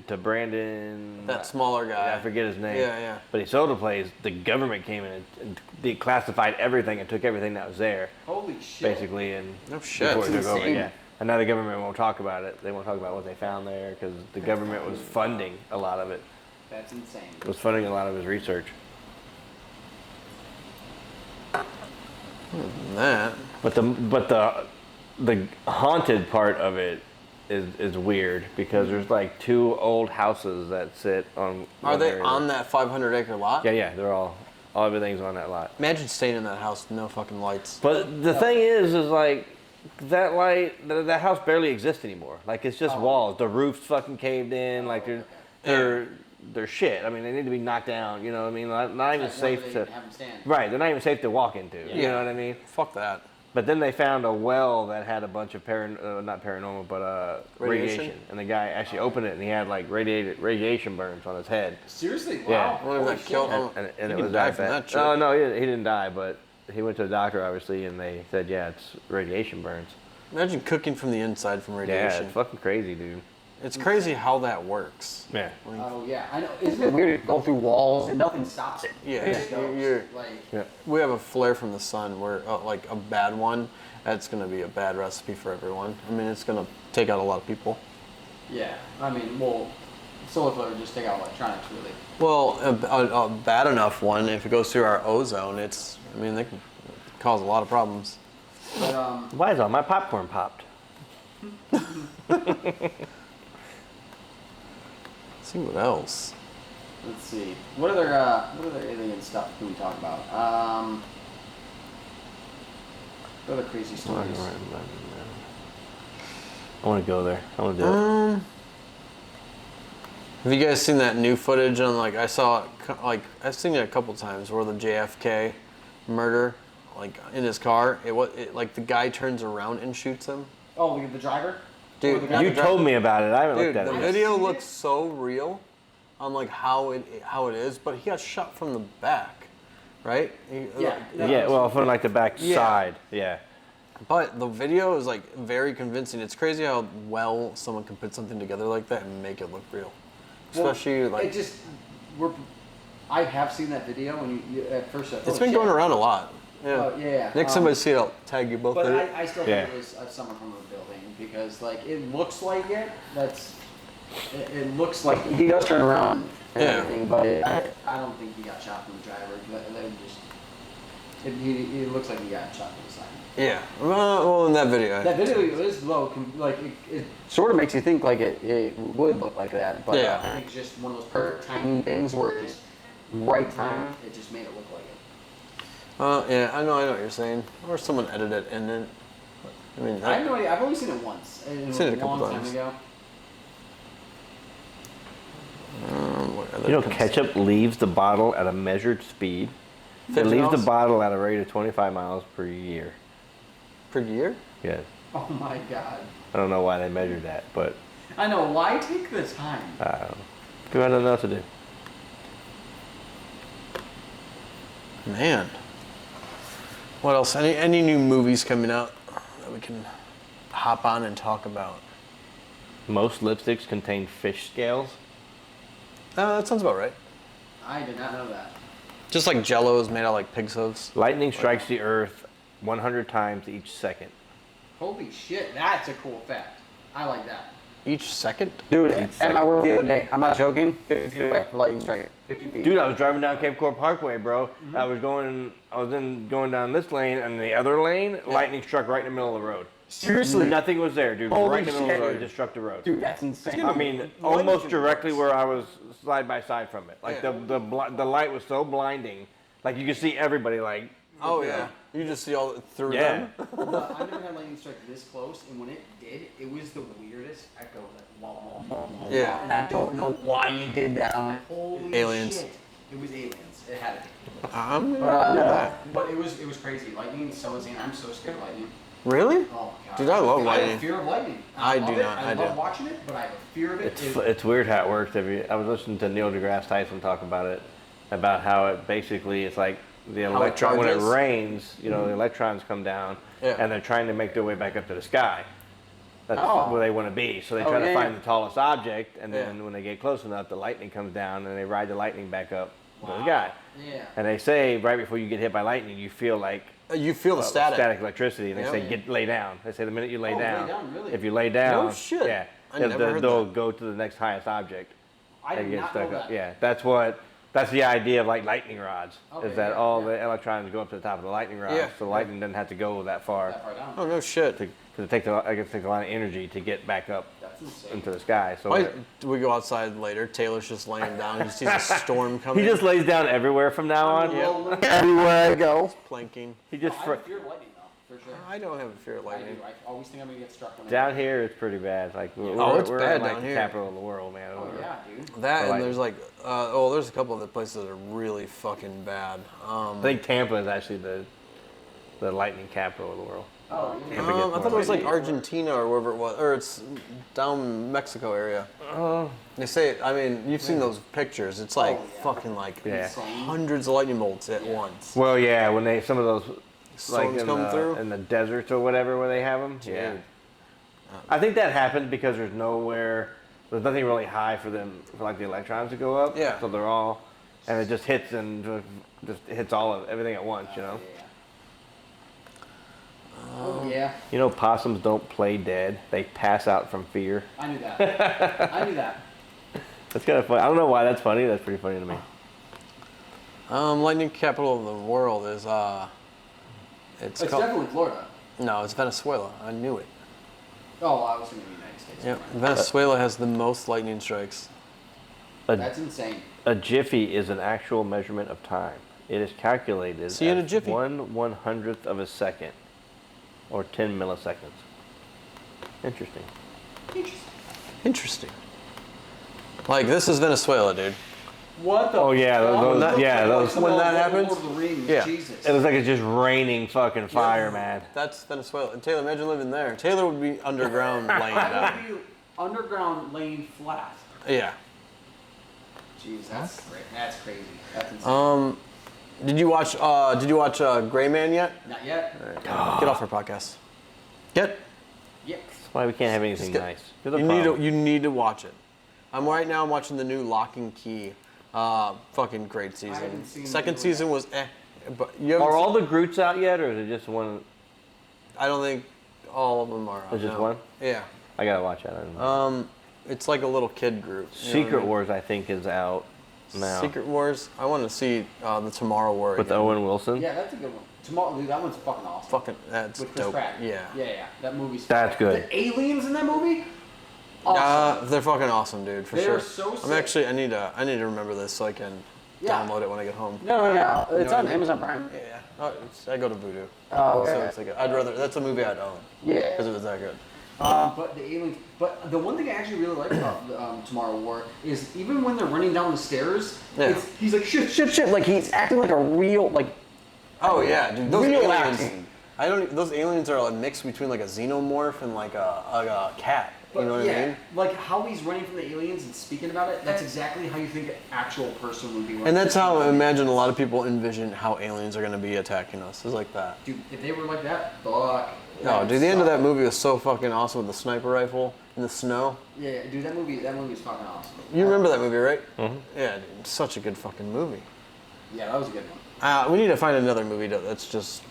to Brandon, That smaller guy. I forget his name. Yeah, yeah. But he sold the place. The government came in and declassified everything and took everything that was there, Holy shit. basically, and No shit. before it That's took over. insane. Yeah. And now the government won't talk about it. They won't talk about what they found there because the government was funding a lot of it. That's insane. Was funding a lot of his research. That. But the haunted part of it is weird because there's like 2 old houses that sit on. Are one they area. on that 500-acre lot? Yeah, they're all everything's on that lot. Imagine staying in that house with no fucking lights. But the thing is like that that house barely exists anymore. Like it's just walls. The roof's fucking caved in. Like they're they're shit. I mean, they need to be knocked down. You know what I mean? Not even Like, safe where they to. have them stand. Right, they're not even safe to walk into. You know what I mean? Fuck that. But then they found a well that had a bunch of not paranormal, but radiation. And the guy actually opened it, and he had like radiation burns on his head. Seriously? Wow. Yeah. I wonder if Holy that shit. killed him. And He it could was die that from bad. that shit. Oh no, he didn't die, but he went to the doctor obviously, and they said, yeah, it's radiation burns. Imagine cooking from the inside from Yeah, radiation. it's fucking crazy, dude. It's crazy how that works. Yeah. Oh yeah, I know. Isn't it weird to go through walls and nothing stops it? Yeah, It just goes. you're- Like, Yeah. We have a flare from the sun where, like, a bad one, that's going to be a bad recipe for everyone. I mean, it's going to take out a lot of people. yeah. I mean, well, solar flare would just take out electronics, really. Well, a bad enough one, if it goes through our ozone, they can cause a lot of problems. But Why is all my popcorn popped? Let's see what else. let's see. What other alien stuff can we talk about? What other crazy stories? I want to go there. I want to do it. Have you guys seen that new footage on, like, I've seen it a couple times where the JFK murder, like, in his car, like the guy turns around and shoots him? Oh, the driver. Dude, Or the guy You who told me about it. I haven't Dude, looked the at it. video seen it. looks so real on, like, how it is, but he got shot from the back, right? Yeah. Yeah, well, from like the back Yeah. side. Yeah. But the video is, like, very convincing. It's crazy how well someone can put something together like that and make it look real. Especially, Well, like, it just I have seen that video, and you at first I thought, it's been going around a lot. Yeah. Oh, yeah. Next time I see it, I'll tag you both But in it. I still Yeah. think it was someone from the building because, like, it looks like it. It looks like he does turn around and Yeah. everything, but I don't think he got shot from the driver. That would just it looks like he got shot from the side. Yeah. Well, in that video. That video is low, like it sort of makes you think like it would look like that, but Yeah. I think it's just one of those perfect timing things where it just right time it just made it look like it. Yeah, I know what you're saying. Or someone edited it and then, I mean, I have no idea. I've only seen it once. And it was Seen it a a couple long times. time ago. what other You know, cons- ketchup leaves the bottle at a measured speed. It 50 leaves the miles bottle at a rate of 25 miles per year. per year? Yes. Oh my god. I don't know why they measured that, but I know. Why take the time? I don't know. People have nothing else to do. Man. What else? Any new movies coming out that we can hop on and talk about? Most lipsticks contain fish scales. That sounds about right. I did not know that. Just like Jello is made out of, like, pig's hooves. Lightning strikes the earth 100 times each second. Holy shit, that's a cool fact. I like that. Each second? Dude, at my work the other day, I'm not joking. 50 feet away, lightning strike. 50 feet. Dude, I was driving down Cape Coral Parkway, bro. I was going down this lane, and the other lane, lightning struck right in the middle of the road. seriously, Nothing was there, dude. Holy Right in the middle of the shit. road, it just struck the road. dude, that's insane. I mean, almost directly where I was side by side from it. Like Yeah. the light was so blinding, like you could see everybody. Like, Oh, yeah. You just see all through yeah, them? I've never had lightning strike this close, and when it did, it was the weirdest echo. Like, wah, wah, wah, wah. Yeah. And I don't know why you did that. I'm like, holy Aliens. shit. It was aliens. It had to be. I'm gonna do that. But it was crazy. Lightning is so insane. I'm so scared of lightning. Really? Oh god. Dude, I love have lightning. a fear of lightning. I love do it. not. I I love do. watching it, but I have a fear of it. it's weird how it works. I was listening to Neil deGrasse Tyson talk about it, about how it basically it's like the it electron when it charges? rains, the electrons come down, Yeah. and they're trying to make their way back up to the sky. That's Oh. where they want to be. So they Oh, try to yeah, find yeah. the tallest object, and Yeah. then when they get close enough, the lightning comes down, and they ride the lightning back up to the Wow. sky. Yeah. And they say right before you get hit by lightning, you feel like You feel the static. electricity, and they Yeah. say lay down. They say the minute you lay Oh, lay down, down, really? if you lay down, No shit. yeah, I never heard they'll that. go to the next highest object I did and get not stuck know up. that. Yeah, that's the idea of like lightning rods. Okay, is that yeah, all yeah. the electrons go up to the top of the lightning rods, Yeah. so the lightning doesn't have to go that far. That far down. Oh, no shit. Because it takes a lot of energy to get back up That's insane. into the sky. So Why do we go outside later? Taylor's just laying down. He sees a storm coming. he just lays down everywhere from now on. Yeah. Everywhere I go. planking. He just I fr- have a fear of lightning though, for I don't have a fear of I lightning. do. I always think I'm gonna get struck when Down here, it's pretty bad. Like we're, Oh, it's we're bad in, like, down the here. capital of the world, man. Oh yeah, dude. That For and there's lightning. like, there's a couple other places that are really fucking bad. I think Tampa is actually the lightning capital of the world. Oh, yeah. Tampa gets I thought it more was like lightning. Argentina or wherever it was, or it's down Mexico area. They say, I mean, you've seen those pictures. It's like Oh, yeah. fucking like Yeah. hundreds of lightning bolts at Yeah. once. Well, yeah, when they some of those like Storms come through? in the deserts or whatever where they have them. Yeah, Dude. I think that happens because there's nothing really high for them for like the electrons to go up. Yeah. So they're all, and it just hits and just hits everything at once. You know. Oh yeah. You know, possums don't play dead; they pass out from fear. I knew that. I knew that. That's kind of funny. I don't know why that's funny. That's pretty funny to me. Lightning capital of the world is It's called, definitely Florida. no, it's Venezuela. I knew it. Oh, I was thinking the United States. Yeah, Never mind. Venezuela has the most lightning strikes. That's insane. A jiffy is an actual measurement of time. It is calculated See you in a as jiffy. 1/100th of a second, or 10 milliseconds. Interesting. Interesting. Interesting. Like this is Venezuela, dude. What the? Oh, yeah, fuck? those- That- yeah, those- when that Lord happens? of the Rings, Yeah. Jesus. It looks like it's just raining fucking fire, man. That's Venezuela. And Taylor, imagine living there. Taylor would be underground laying I down. would be underground laying flat. Yeah. Jeez, that's great. That's crazy. That's insane. Did you watch Gray Man yet? Not yet. Get off our podcast. Get. Yeah. That's why we can't have anything get- nice. You're the You need problem. to watch it. I'm watching the new Lock and Key. Fucking great season. haven't seen Second the- season was but you haven't Are all seen- the Groots out yet, or is it just one? I don't think all of them are. There's just no. one? Yeah. I gotta watch that. I don't know. It's like a little kid group. you know what I Secret mean? Wars, I think, is out now. Secret Wars. I want to see the Tomorrow War With again. Owen Wilson. Yeah, that's a good one. Tomorrow, dude, that one's fucking awesome. Fucking, that's With Chris dope. Pratt. Yeah. Yeah. That movie's. That's good. The aliens in that movie. Awesome. They're fucking awesome, dude. For They're sure. so I'm sick. actually. I need to remember this so I can Yeah. download it when I get home. No. It's know on what I mean? Amazon Prime. Yeah. I go to Voodoo. Oh, So okay. it's like I'd rather. That's a movie I'd own. Yeah. Because it was that good. But the aliens. But the one thing I actually really like about Tomorrow War is even when they're running down the stairs, Yeah. he's like shit. Like he's acting like a real like. Oh yeah, dude. Those Real aliens. acting. Those aliens are a mix between like a xenomorph and like a cat. You know what I mean? Like how he's running from the aliens and speaking about it. That's exactly how you think an actual person would be. And that's how I imagine a lot of people envision how aliens are going to be attacking us. It's like that. Dude, if they were like that, fuck. No, dude, the end of that movie was so fucking awesome with the sniper rifle in the snow. Yeah, dude, that movie is fucking awesome. You remember that movie, right? Mm-hmm. Yeah, dude, it's such a good fucking movie. Yeah, that was a good one. We need to find another movie that's just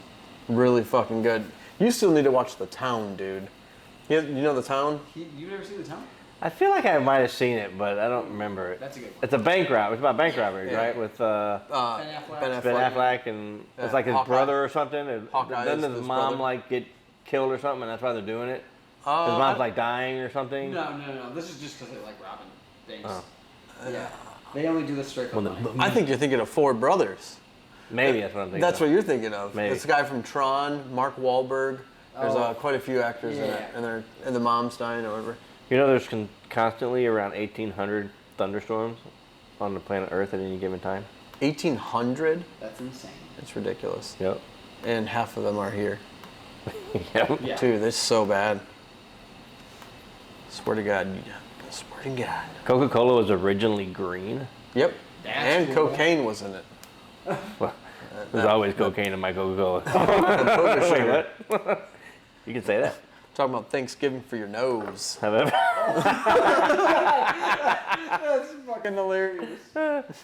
really fucking good. You still need to watch The Town, dude. You know The Town? You've never seen The Town? I feel like I might have seen it, but I don't remember it. That's a good one. It's a bank robbery. It's about bank robberies, Yeah. right? With Ben Affleck. Ben Affleck and Yeah, it's like his Hawkeye. brother or something. And Hawkeye doesn't is his his mom brother. like get killed or something, and that's why they're doing it? His I- mom's like dying or something. No. This is just because they like robbing things. Oh. Yeah. They only do this straight from Well, money. I think you're thinking of Four Brothers. Maybe that's what I'm thinking. That's of. what you're thinking of. Maybe. This guy from Tron, Mark Wahlberg. There's Oh. quite a few actors in it, Yeah. and the mom's dying or whatever. You know, there's constantly around 1,800 thunderstorms on the planet Earth at any given time. 1,800? That's insane. It's ridiculous. Yep. And half of them are here. Yep. Yeah. Dude, this is so bad. Swear to God. Swear to God. Coca-Cola was originally green. Yep. That's and cool. cocaine was in it. Well, there's always cocaine in my Coca-Cola. Poker Wait, sugar. what? You can say that. Talking about Thanksgiving for your nose. Have ever? That's fucking hilarious. It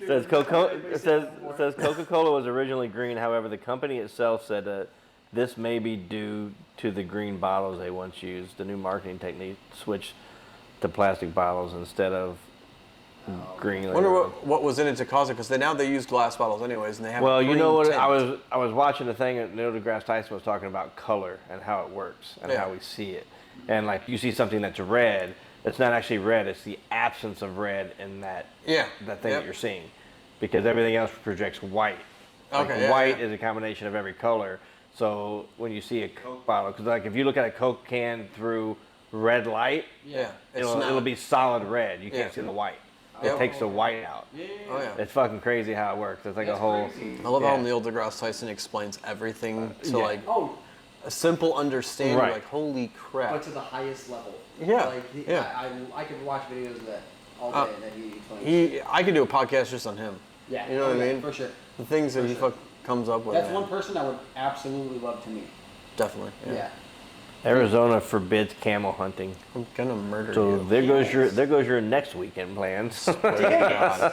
says Coca-Cola was originally green. However, the company itself said that this may be due to the green bottles they once used. The new marketing technique switched to plastic bottles instead of green. I wonder what was in it to cause it, because now they use glass bottles anyways, and they have. Well, you know what? green tint. I was watching the thing, and Neil deGrasse Tyson was talking about color and how it works and Yeah. how we see it. And like you see something that's red, it's not actually red. It's the absence of red in that Yeah. that thing Yep. that you're seeing, because everything else projects white. Like Okay, yeah, white yeah. is a combination of every color. So when you see a Coke bottle, because like if you look at a Coke can through red light, Yeah. It's it'll be solid red. You can't Yeah. see the white. Yep. It takes the white out. Oh yeah. It's fucking crazy how it works. It's like That's a whole. crazy. I love how Yeah. Neil deGrasse Tyson explains everything to yeah. like Oh, a simple understanding. Right. Like holy crap. But to the highest level. Yeah, Like, yeah. I could watch videos of that all day that he explains. I could do a podcast just on him. Yeah. You know what I yeah, mean? For sure. The things that For he sure. comes up with. That's man. one person I would absolutely love to meet. Definitely. Yeah. Arizona forbids camel hunting. I'm gonna murder So you. there goes your next weekend plans. God.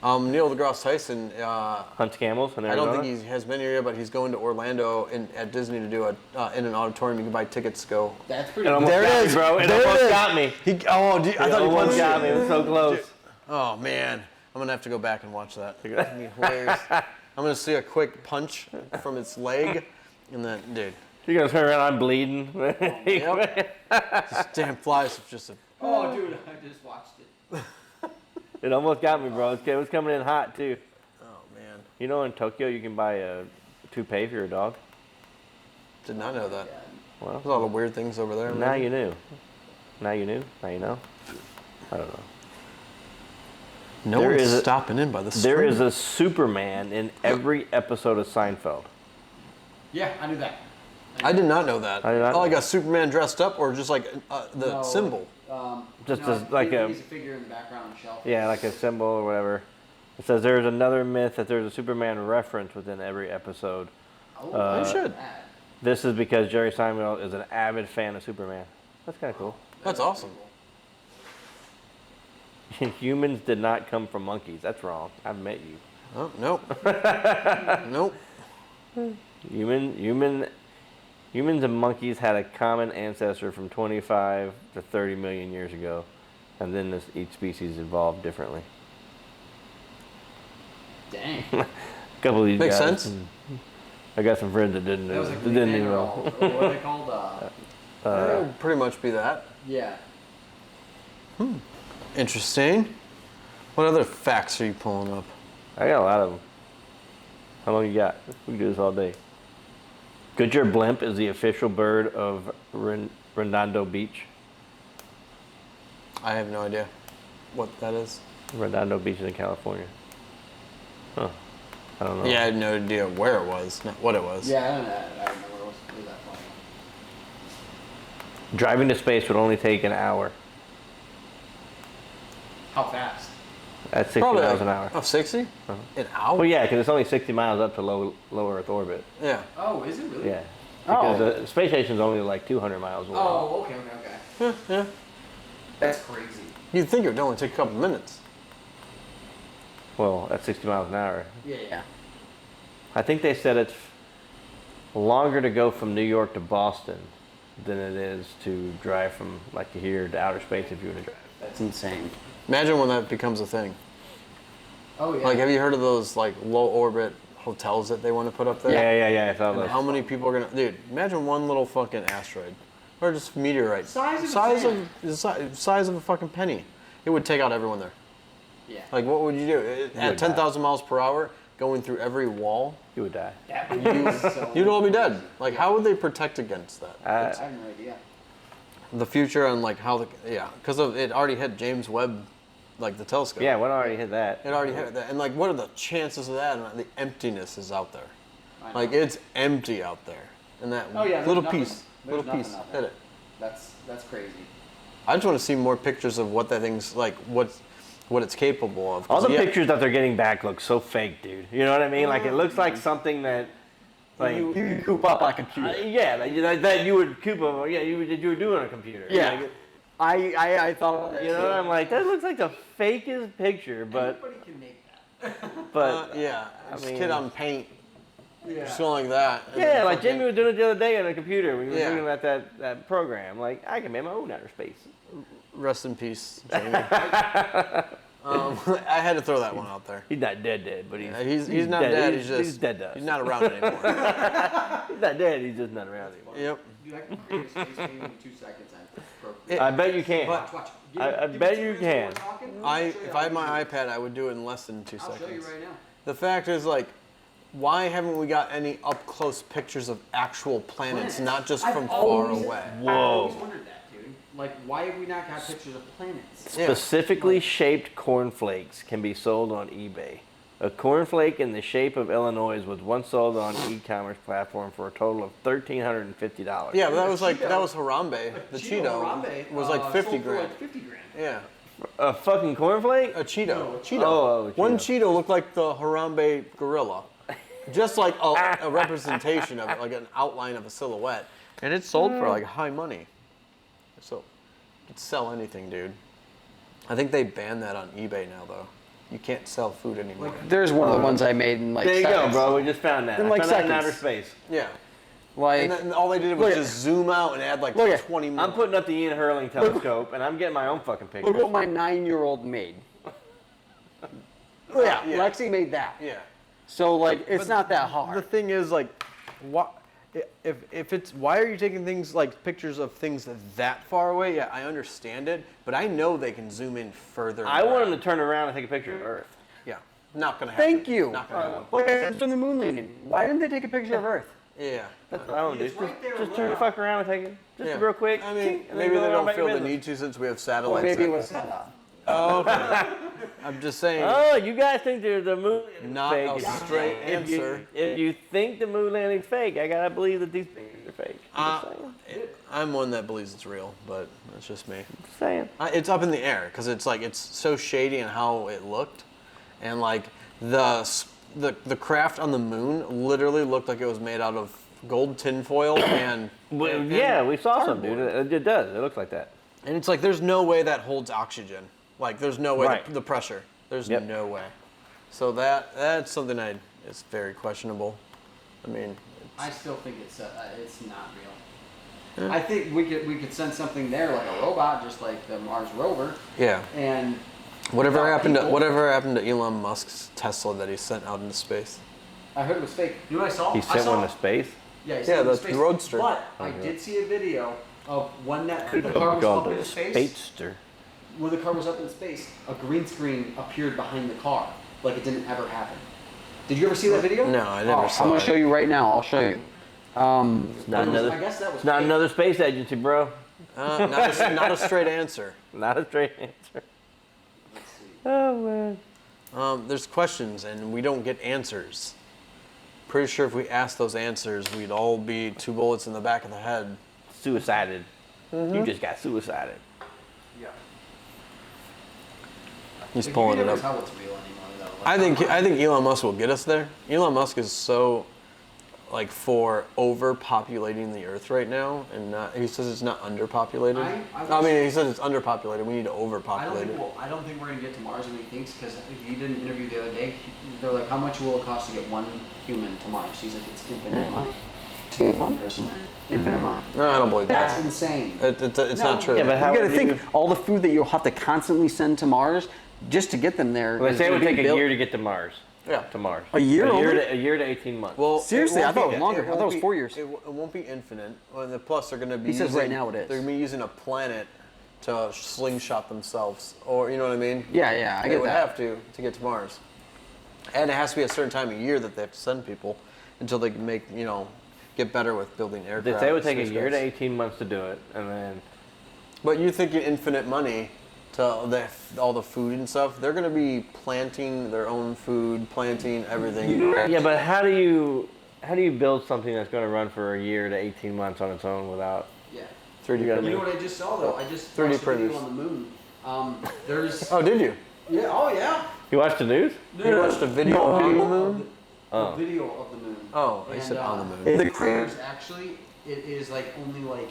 Neil deGrasse Tyson. Hunts camels in I Arizona. don't think he has been here yet, but he's going to Orlando at Disney to do in an auditorium. You can buy tickets to go. That's pretty It cool. almost There it got is. me, bro. It There it almost is. got me. I It thought he almost was. got me. It was so close. Oh man, I'm gonna have to go back and watch that. It's gonna be hilarious. I'm gonna see a quick punch from its leg, and then, dude, You're gonna turn around, I'm bleeding. yep. This damn flies just a. Oh, dude, I just watched it. It almost got me, bro. It was coming in hot too. Oh man, You know, in Tokyo, you can buy a toupee for your dog. did not know that. Yeah. Well, There's a lot of weird things over there. now man. you knew. Now you knew. Now you know. I don't know. No There one's is a- stopping in by the There street. is a Superman in every episode of Seinfeld. Yeah, I knew that. I did not know that. I did not Oh, like know. a Superman dressed up, or just like the No, symbol. Just no, as like a he's a figure in the background on the shelf. yeah, like a symbol or whatever. It says there's another myth that there's a Superman reference within every episode. Oh, You should. that. This is because Jerry Seinfeld is an avid fan of Superman. That's kind of cool. That's awesome. Humans did not come from monkeys. That's wrong. I've met you. Oh nope. Nope. Humans and monkeys had a common ancestor from 25 to 30 million years ago, and then each species evolved differently. Dang. A couple of these Makes guys. sense. I got some friends that didn't. That was a that Green didn't Man even or know. what are they called? That would pretty much be that. Yeah. Interesting. What other facts are you pulling up? I got a lot of them. How long you got? We can do this all day. Goodyear blimp is the official bird of Redondo Beach. I have no idea what that is. Redondo Beach is in California. Huh. I don't know. Yeah, I had no idea where it was, not what it was. Yeah, I don't know. I don't know where it was. It was that funny. Driving to space would only take an hour. How fast? At 60 Probably miles like, an hour. Oh, 60? An hour? Well, yeah, because it's only 60 miles up to low Earth orbit. Yeah. Oh, is it really? Yeah. Because the space station's only like 200 miles away. Oh, okay. Yeah. That's crazy. You'd think it would only take a couple minutes. Well, at 60 miles an hour. Yeah. I think they said it's longer to go from New York to Boston than it is to drive from like here to outer space if you were to drive. that's insane. Imagine when that becomes a thing. Oh, yeah. Like, have you heard of those like low orbit hotels that they want to put up there? Yeah. I saw And those. how many people are gonna? Dude, imagine one little fucking asteroid, or just meteorite. Size of a size sand. of the size of a fucking penny. It would take out everyone there. yeah. Like, what would you do? At would 10,000 miles per hour, going through every wall, You would die. That would be so you'd all be dead. Like, how would they protect against that? I have no idea. The future and like how because of it already hit James Webb, like the telescope. Yeah, one already hit that. It already hit that, and like, what are the chances of that? And the emptiness is out there. I know. Like, it's empty out there, and that Oh, yeah, there's little nothing- piece, there's little piece, nothing out there. hit it. That's crazy. I just want to see more pictures of what that thing's like, what it's capable of. All 'Cause, the yeah, pictures that they're getting back look so fake, dude. You know what I mean? Like it looks like something that, like You can coop up on a computer. yeah, that you would coop of. Yeah, you would do on a computer. Yeah. Like, I thought you know, I'm like that looks like the fakest picture, but Anybody can make that. yeah, I just mean- kid on paint, Yeah. just going like that. and yeah, then like fucking- Jimmy was doing it the other day on a computer when we were Yeah. looking at that program. Like I can make my own outer space. Rest in peace, Jamie. I had to throw that one out there. He's not dead, but He's not dead. He's just he's dead to us. He's not around anymore. He's not dead. He's just not around anymore. Yep. Dude, I can create a space game in 2 seconds. I'm broke. I bet you can. But- Watch. I me bet 2 you minutes while can. we're talking. I I'll show you if how I had to my do it. iPad, I would do it in less than 2 I'll seconds. show you right now. The fact is, like, why haven't we got any up close pictures of actual planets, not just I've from far always- away? I've always wondered that, dude. Like, why have we not got pictures of planets? Yeah. Specifically shaped cornflakes can be sold on eBay. A cornflake in the shape of Illinois was once sold on an e-commerce platform for a total of $1,350. Yeah, but that was like Cheeto. that was Harambe. The Cheeto Harambe, was like 50 sold for grand. like 50 grand. Yeah, A fucking cornflake? a Cheeto. No, Cheeto. Oh, One Cheeto. Cheeto looked like the Harambe gorilla, just like a representation of it, like an outline of a silhouette, and it's sold for like high money. So, you could sell anything, dude. I think they banned that on eBay now, though. You can't sell food anymore. There's one of the ones I made in like There you go, seconds. bro. We just found that. In I like found that in outer seconds. space. Yeah. Like, And then all they did was Look at- just zoom out and add like Look at- 20 more. I'm putting up the Ian Hurling telescope, and I'm getting my own fucking look pictures. what my 9-year-old made. Yeah, Yeah. Lexi made that. Yeah. So like, it's not that The hard. thing is, like, if it's why are you taking things like pictures of things that far away? Yeah, I understand it, but I know they can zoom in further. I back. want him to turn around and take a picture of Earth. Yeah, not gonna happen. Thank you. Not gonna happen. Like I said from the moon landing. Why didn't they take a picture of Earth? Yeah. That's what I want to do. It's right there, Just turn the fuck around and take it. Just Yeah. real quick. I mean, and then maybe go they on don't about your feel the business. need to since we have Or satellites. maybe it that- was set up. Oh, okay. I'm just saying. Oh, you guys think the moon landing's Not fake. a If you- straight if you- answer. If you think the moon landing's fake, I gotta believe that these pictures are fake. I'm just saying. I'm one that believes it's real, but that's just me. Just saying. It's up in the air because it's like it's so shady in how it looked, and like the craft on the moon literally looked like it was made out of gold tinfoil and Well, and yeah, we saw some, cardboard. dude. It does. It looks like that. And it's like there's no way that holds oxygen. Like there's no way Right. the pressure. There's Yep. no way. So that's something it's very questionable. I mean, I still think it's not real. I think we could send something there like a robot, just like the Mars rover, yeah. and Whatever without happened to people- Elon Musk's Tesla that he sent out into space? I heard it was fake. You know what I saw? He I sent saw, one to space. Yeah, he Yeah, sent it the to space. Roadster. But I did see a video of when the car was up in space. Speedster. When the car was up in space, a green screen appeared behind the car, like it didn't ever happen. Did you ever see that video? No, I never Oh, saw I'm gonna it. show you right now. I'll show you. Not I another. guess that was It's not fake. another space agency, bro. Not a straight answer. Not a straight answer. Let's see. Oh man. There's questions and we don't get answers. Pretty sure if we asked those answers, we'd all be 2 bullets in the back of the head. Suicided. You just got suicided. Yeah. He's Like, pulling you it can up. never tell what's real anymore, though. Like, I think Elon Musk will get us there. Elon Musk is so like for overpopulating the Earth right now, and he says it's not underpopulated. I mean, he says it's underpopulated. We need to I don't overpopulate think it. I don't think we're gonna get to Mars in 8 weeks because he did an interview the other day. They're like, how much will it cost to get one human to Mars? He's like, it's infinite money. To get one person, infinite money. No, I don't believe That's that. insane. It's No. not true. Yeah, but how You gotta would think all the food that you'll have to constantly send to Mars just to get them there. Well, they is say it gonna would be take a built- year to get to Mars. Yeah. To Mars. A year only? A year to 18 months. Well, Seriously, it I won't thought it be- was longer. I thought it was won't 4 be- years. It won't be infinite. Well, and plus, they're going to be. He says using- right now it is. They're going to be using a planet to slingshot themselves, or you know what I mean? Yeah, yeah, I They get would that. have to get to Mars, and it has to be a certain time of year that they have to send people until they can make get better with building they aircraft. say it would take a year to spacecrafts. 18 months to do it, and then But you're thinking infinite money to all the food and stuff. They're going to be planting their own food, planting everything. yeah. But how do you build something that's going to run for a year to 18 months on its own without? Yeah. 3D You gotta You know printing. what I just saw though? I just 3D watched a video printers. on the moon. There's Oh, did you? yeah. Oh yeah. You watch the news? You watched a video on the moon? The video of the moon. Oh, I And, said on the moon. The craters actually, it is like only like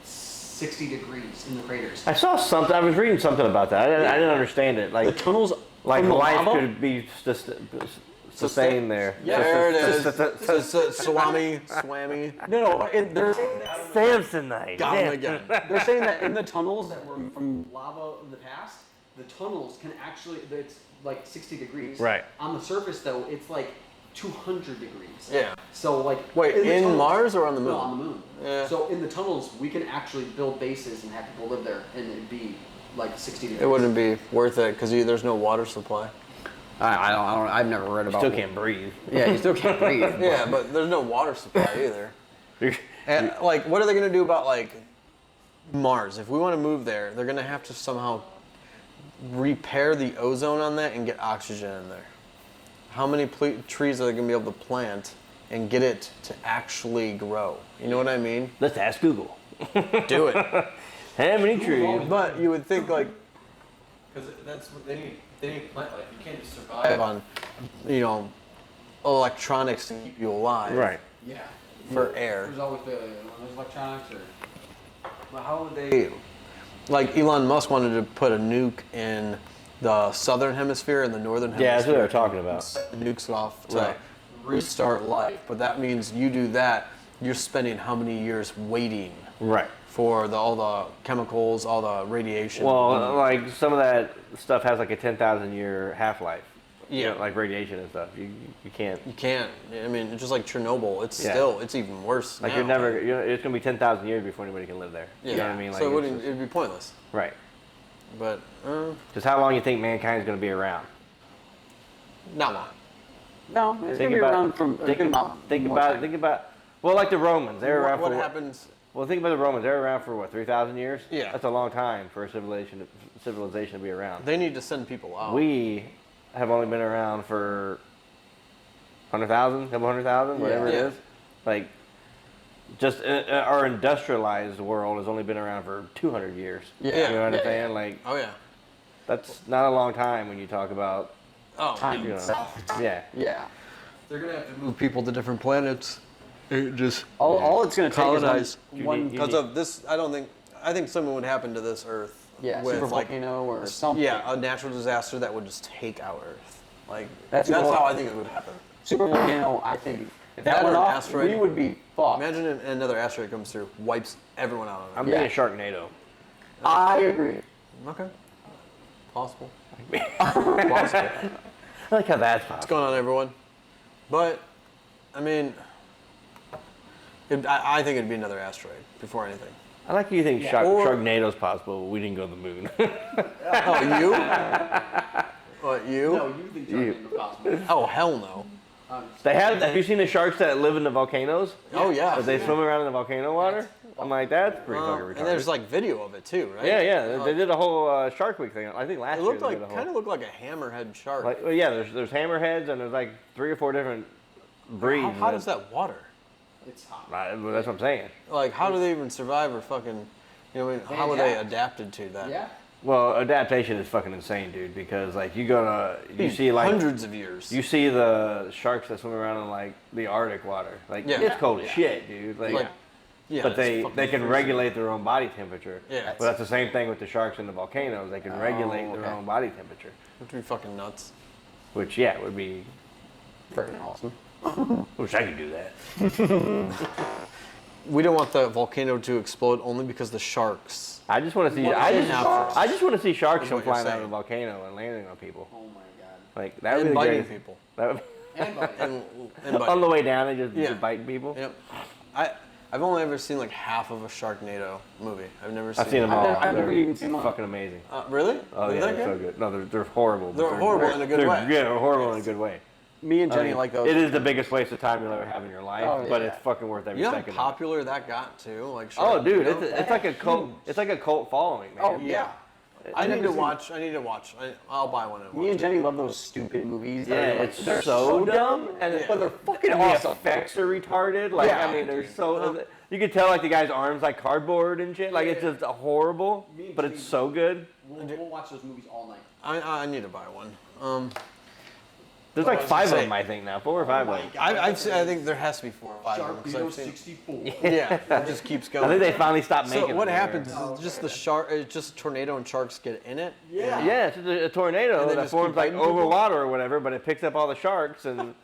60 degrees in the craters. I saw something. I was reading something about that. I didn't understand it. The Like tunnels like from the life lava? could be sustained there. Yeah, there it is. Swammy. No, they're Samsonite. Got him Yeah. again. they're saying that in the tunnels that were From lava of the past, the tunnels can actually, it's like 60 degrees. Right. On the surface though, it's like 200 degrees. Yeah. So like. Wait, the in tunnels- Mars or on the moon? No, on the moon. Yeah. So in the tunnels, we can actually build bases and have people live there, and it'd be like 60 degrees. It wouldn't be worth it because there's no water supply. I've never read about. Still can't breathe. Yeah, you still can't breathe. Yeah, but there's no water supply either. And like, what are they gonna do about like Mars? If we want to move there, they're gonna have to somehow repair the ozone on that and get oxygen in there. How many trees are they gonna be able to plant and get it to actually grow? You know what I mean? Let's ask Google. Do it. How many trees? But you would think like, because that's what they need. They need plant life. You can't just survive on, electronics to keep you alive. Right. Yeah. For air. There's always there's electronics or. But how would they? Like Elon Musk wanted to put a nuke in the southern hemisphere and the northern hemisphere. Yeah, that's what they were talking about. Set the nukes off to Right. restart life. But that means you do that, you're spending how many years waiting Right. for all the chemicals, all the radiation. Well, like some of that stuff has like a 10,000 year half-life. Yeah. Like radiation and stuff. You can't. You can't. I mean, it's just like Chernobyl. It's Yeah. it's even worse. Like now. you're never. It's gonna be 10,000 years before anybody can live there. Yeah. You know what I mean? Like So it's wouldn't, it'd be pointless. right. But Just how long you think mankind's gonna be around? not long. No, it's gonna be around from. Think about. Well, like the Romans, they were around What for happens? Well, think about the Romans. They were around for what, 3,000 years? Yeah. That's a long time for a civilization to be around. They need to send people out. We have only been around for 100,000, couple 100,000, whatever Yeah. it is. Like, just our industrialized world has only been around for 200 years. Yeah. You know what Yeah, I'm saying? Like, Oh yeah. that's not a long time when you talk about, Oh. Time you know, itself. yeah. Yeah. They're gonna have to move people to different planets. Just All it's gonna take colonize. is one. You because need- of this. I think something would happen to this Earth. Yeah, with super like volcano or something. yeah, a natural disaster that would just take out Earth. Like That's that's what- how I think it would happen. Super volcano. I think if That that or went an off, asteroid. we would be fucked. Imagine another asteroid comes through, wipes everyone out I'm on Yeah. thinking Sharknado. I agree. Earth. Okay. Possible. I like how that's possible. What's going on, everyone? But I mean, I think it'd be another asteroid before anything. I like you think Or- Sharknado's possible, but we didn't go to the moon. Oh, you? What you? No, you think Sharknado is possible. Oh hell no. Have you seen the sharks that live in the volcanoes? Oh yeah. That they swim around in the volcano water? I'm like, that's pretty fucking retarded. and there's like video of it too, right? yeah. They did a whole Shark Week thing. I think last It year looked they like did a whole. kind of looked like a hammerhead shark. Like, well, yeah, there's hammerheads and there's like 3 or 4 different breeds. how hot is that water? It's hot. Well, that's what I'm saying. Like, how do they even survive or fucking, what I mean, how are they adapted to that? Yeah. Well, adaptation is fucking insane, dude. Because like you go to, you see like hundreds of years. you see the sharks that swim around in like the Arctic water. Like Yeah. it's cold as shit, dude. Like, yeah, but it's they fucking can freezing. regulate their own body temperature. Yeah. But that's the same thing with the sharks in the volcanoes. They can regulate their okay. own body temperature. Which would be fucking nuts. Which yeah would be. Freaking awesome. Wish I could do that. We don't want the volcano to explode only because the sharks. I just want to see. What I is just, sharks? I just want to see sharks Is come what you're flying out of saying. a volcano and landing on people. Oh my god. Like that would And be biting great. people. That would And like, And on biting. the way down, they just Yeah. bite people. Yep. I've only ever seen like half of a Sharknado movie. I've never seen. I've seen them I've all. never- I've never They're even seen one. fucking amazing. Really? Oh Is yeah, that they're so good. No, they're horrible. but They're horrible in a good they're- way. Yeah, they're horrible in a good way. Me and I Jenny mean, like those. It is the biggest waste of time you'll ever have in your life, Oh, but yeah. it's fucking worth every You know how second. of it. popular that got too? Like. Oh, dude, Sharknado? it's like a cult. It's like a cult following, man. Oh, yeah. I need to seen- watch. I'll buy one and watch. Me and Jenny love those stupid movies. Yeah, that are, like, it's they're so dumb, and but they're fucking and awesome. the effects are retarded. Like, Yeah. I mean, they're so. You can tell like the guy's arms like cardboard and shit. Like it's just horrible, Me and but Jenny- it's so good. we'll watch those movies all night. I need to buy one. There's like I was 5 of gonna them, I think now, 4 or 5 of them. I think there has to be 4 or 5 of them because Sharknado I've seen. 64. Yeah, it just keeps going. I think they finally stopped making. So what them happens anymore. is just the shark, it's just tornado and sharks get in it. Yeah. Yeah, it's just a tornado And they that just forms keep like biting over people? water or whatever, but it picks up all the sharks and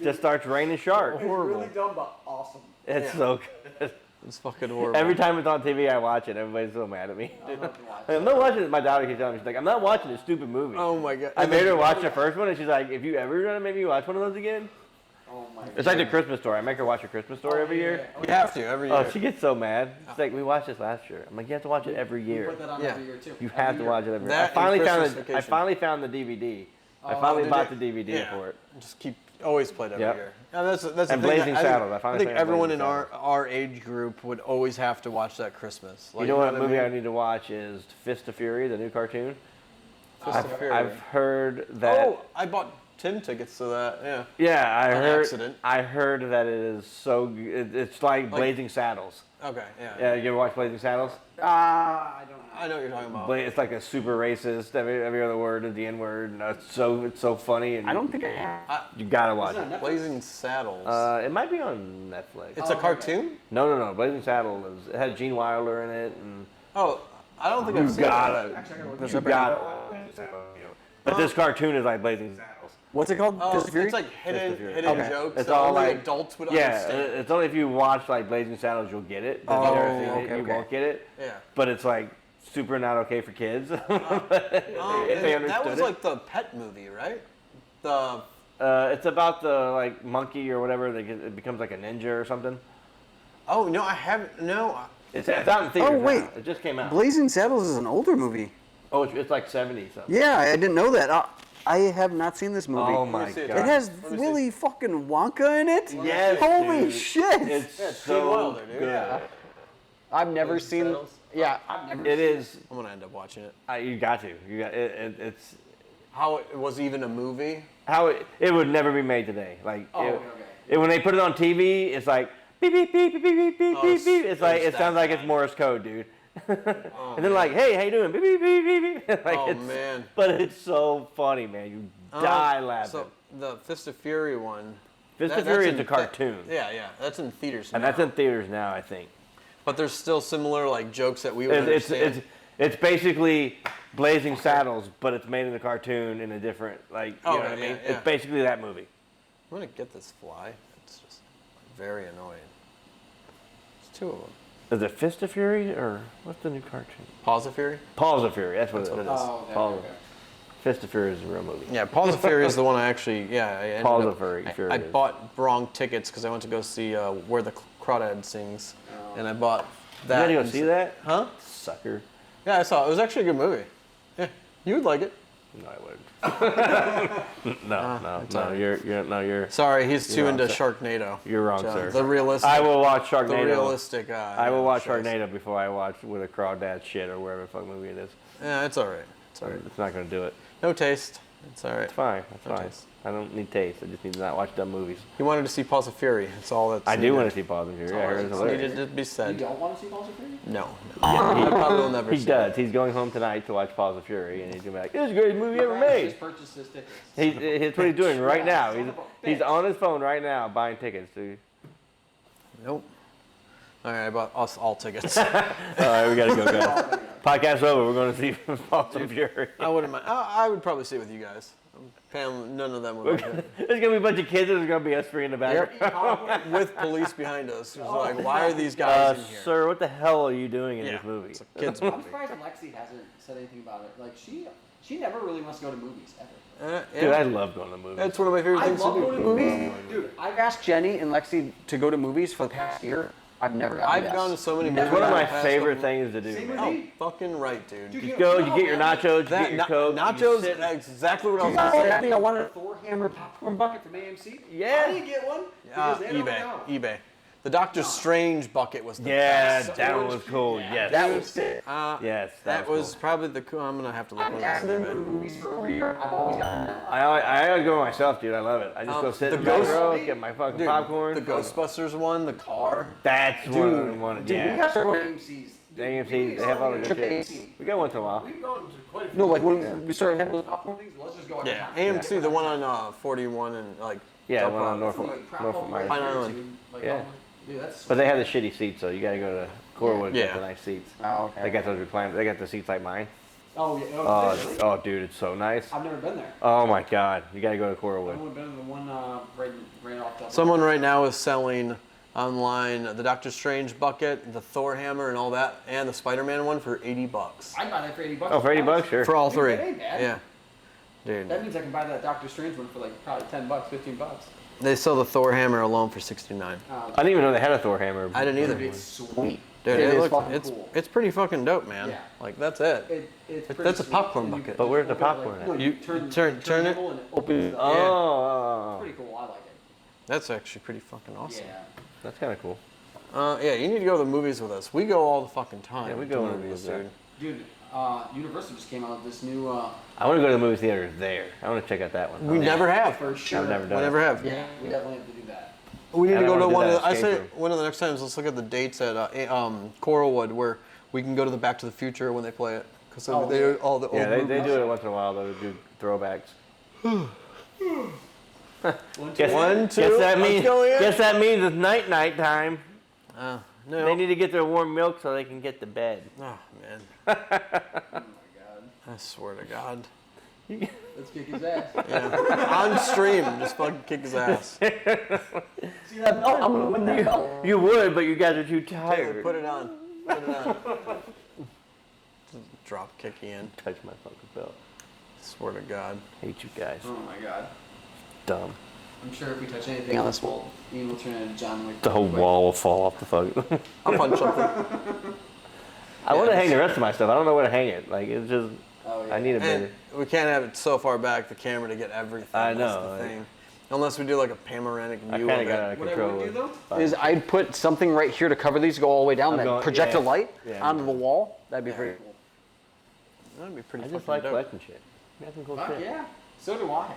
just starts raining sharks. It's really dumb but awesome. It's Yeah. so good. It's fucking horrible. Every time it's on TV, I watch it. Everybody's so mad at me. I love to watch I'm not watching it. My daughter keeps telling me, she's like, I'm not watching a stupid movie. Oh my god. I made her watch the first one, and she's like, if you ever gonna make me watch one of those again, Oh my god. it's like the Christmas Story. I make her watch a Christmas Story every year. We have to every year. Oh, she gets so mad. She's like, we watched this last year. I'm like, you have to watch it every We year. put that on Yeah. every year too. You have to watch it every year. That I finally and found Christmas I Vacation. finally found the DVD, I finally did bought you? the DVD Yeah. for it. Just keep always played every Yep. year. And that's the And thing. Blazing I Saddles. I think, finally I think played everyone Blazing in Saddles. our age group would always have to watch that Christmas. Like, You know what I movie I mean? need to watch is Fist of Fury, the new cartoon. Fist of Fury. I've heard that. Oh, I bought Tim tickets to that. Yeah. Yeah, I On heard. accident. I heard that it is so. It's like Blazing Saddles. Okay. Yeah. Yeah, you ever watch Blazing Saddles? I don't know. I know what you're talking about. It's like a super racist. Every other word is the N word. And it's so funny. And I don't think I have. you gotta watch Isn't it. it Netflix? Blazing Saddles. It might be on Netflix. it's a cartoon. No. Blazing Saddles. It had Gene Wilder in it, and Oh, I don't think I've seen gotta, Actually, I gotta look you this up. gotta. But this cartoon is like Blazing Saddles. What's it called? Oh, Fist of Fury? it's like Fist of Fury. hidden Okay. jokes It's that all only like adults would yeah. understand. It's only if you watch like Blazing Saddles you'll get it. But if Oh, you've never seen it, okay, you okay. won't get it. Yeah. But it's like super not okay for kids. If they that understood was it. like the Pet movie, right? The It's about the like monkey or whatever. It becomes like a ninja or something. oh no, I haven't. No, It's out in theaters. Oh, wait. now. It just came out. Blazing Saddles is an older movie. Oh, it's like 70 something. Yeah, I didn't know that. I have not seen this movie. Oh me my see it. god. It has Let me see. Willy fucking Wonka in it? Yes, Holy dude. shit! It's Yeah, Gene so Wilder, dude. good. Yeah. I've never Blazing seen. Saddles? Yeah, It is. I'm gonna end up watching it. You got to. You got it. It's How it was even a movie? how it would never be made today. Like okay. when they put it on TV, it's like beep beep beep beep beep beep beep Oh, beep beep. It's like it's it sounds like it's Morse code, dude. And then like, hey, how you doing? Beep beep beep beep beep. Like, Oh, it's, man. But it's so funny, man. You die laughing. So the Fist of Fury one. Fist of that's Fury in is a cartoon, Yeah, that's in theaters. and now. that's in theaters now, I think. But there's still similar like jokes that we would understand. It's basically Blazing Saddles, but it's made in a cartoon in a different like. You know what I Okay, mean? yeah. It's basically that movie. I'm gonna get this fly. It's just very annoying. There's two of them. Is it Fist of Fury or what's the new cartoon? Paws of Fury. Paws of Fury. That's what it is. Oh, there, Paws okay. Fist of Fury is a real movie. Yeah, Paws of Fury is the one I actually. Yeah, I ended Paws up- of Fury. I bought wrong tickets because I went to go see Where the Crawdad Sings, and I bought You that. gotta go see that? Huh? Sucker. Yeah, I saw it. It was actually a good movie. Yeah, you would like it. No, I wouldn't. no. alright. You're Sorry, he's too You're into wrong, Sharknado. You're wrong, John. sir. The realistic. I will watch The Sharknado. realistic. I will watch shows. Sharknado before I watch With a Crawdad shit or whatever the fuck movie it is. Yeah, it's all right. It's all right. It's not gonna do it. No taste. It's all right. It's fine. That's No fine. taste. I don't need taste. I just need to not watch dumb movies. He wanted to see Paws of Fury. That's all that's I do needed. want to see Paws of Fury. I heard it's It's hilarious. needed to be You said. don't want to see Balls of Fury? No. I probably will never He see does. it. He's going home tonight to watch Paws of Fury, and he's gonna be like, "This is the greatest movie ever He made." just purchased his tickets. That's what he's doing right now. Son He's, of a he's bitch. on his phone right now buying tickets. To, Nope. All right, I bought us all tickets. all right, we gotta go, guys. Podcast's over. We're going to see Paws of Fury. I wouldn't mind. I would probably see it with you guys. Pam, none of them would like it. There's gonna be a bunch of kids. There's gonna be us three in the back. With police behind us. It was like, why are these guys in here? Sir, what the hell are you doing in Yeah, this movie? it's a kids I'm movie. surprised Lexi hasn't said anything about it. Like she never really wants to go to movies ever. Yeah. Dude, I love going to movies. That's one of my favorite I things love to going do. to movies, dude. I've asked Jenny and Lexi to go to movies for the past year. I've never gotten I've yes. gone to so many movies. It's one of in my the past favorite couple- things to do. Same man. with Oh, me. fucking right, dude. Dude, You go, you get your man. nachos, you That get your Coke. you nachos, sit- that's exactly what I was Oh, going to say. I think I wanted. Thor Hammer popcorn bucket from AMC. Yeah. I didn't get one because they don't know. eBay. The Doctor Strange bucket was the Yeah, best. that one was cool. Yes. That was it. Yes, That was cool. probably the cool. I'm gonna have to look I've on asked them to that. go to movies for over a year. I've always gotten no. I always go myself, dude. I love it. I just go sit the in the back Ghost- row, get my fucking Dude, popcorn. the Ghostbusters one, the car. That's one of the one. Dude, we Yeah. got to go. AMC's. The AMC, they have all the good Trip shit. AMC. We go once in a while. We've gone to quite a few. No, like when we started having those popcorn. things. Let's just go. every Yeah, time. AMC, the one on 41 and like. Yeah, the Duck one on Run. Norfolk. Like, crap Norfolk over Myers. Pine here, Island. too. Like, Yeah. Dude, that's. But they have the shitty seats, so you gotta go to Corwood to Yeah. get the nice seats. Oh, okay. They got those reclined. They got the seats like mine. Oh yeah. Oh, really? oh, dude, it's so nice. I've never been there. Oh my God, you gotta go to I've Corwood. only been to the one right off the. Someone right now is selling online the Doctor Strange bucket, the Thor hammer, and all that, and the Spider-Man one for $80 I'd buy that for $80. Oh, for $80, sure. for all Dude, three. that ain't bad. Yeah, dude. That means I can buy that Doctor Strange one for like probably $10, $15. They sell the Thor hammer alone for $69. I didn't even know they had a Thor hammer. I didn't either. Dude, it's sweet. Dude, It it is looks, fucking cool. it's pretty fucking dope, man. Yeah. Like that's it. It's pretty That's a sweet. popcorn And you bucket. But where's the open it like- popcorn at? no, You turn it. handle and it opens. Oh, It's pretty cool. I like it. That's actually pretty fucking awesome. Yeah. that's kind of cool. Yeah, you need to go to the movies with us. We go all the fucking time. Yeah, we to go to movies, movies, dude. Dude, Universal just came out with this new. I want to go to the movie theater there. I want to check out that one. We never have. For sure. I've never We done never it. have. Yeah, we definitely have to do that. We need And to I go to wanna do one of that the, I escape say room. one of the next times. Let's look at the dates at Coralwood where we can go to the Back to the Future when they play it because Oh, they yeah. all the old Yeah, they movies. do it once in a while. They'll do throwbacks. One, Guess, 1, 2, guess that let's means go in. guess that means it's night time. No. They need to get their warm milk so they can get to bed. Oh man, Oh my god. I swear to God. Let's kick his ass. Yeah. On stream, just fucking kick his ass. See that? No, I'm gonna win that. You would, but you guys are too Taylor, tired. put it on. Put it on. Just drop kick you in. Touch my fucking belt. Swear to God. Hate you guys. Oh my god. Dumb. I'm sure if we touch anything on this wall, Ian will turn into John Wick. The whole wall will fall off the fucking. I'll punch something. I want to hang the rest of my stuff. I don't know where to hang it. Like it's just. Oh, yeah. I need a And better. we can't have it so far back the camera to get everything. I That's know, the like- thing. Unless we do like a panoramic I view kind of of got it. out of What I control. would do, with- Is I'd put something right here to cover these, go all the way down, I'm then going- project a yeah. light Yeah. onto the wall. That'd be pretty cool. That'd be pretty I fucking just like dope. collecting shit. Got some cool Fuck shit. yeah. So do I.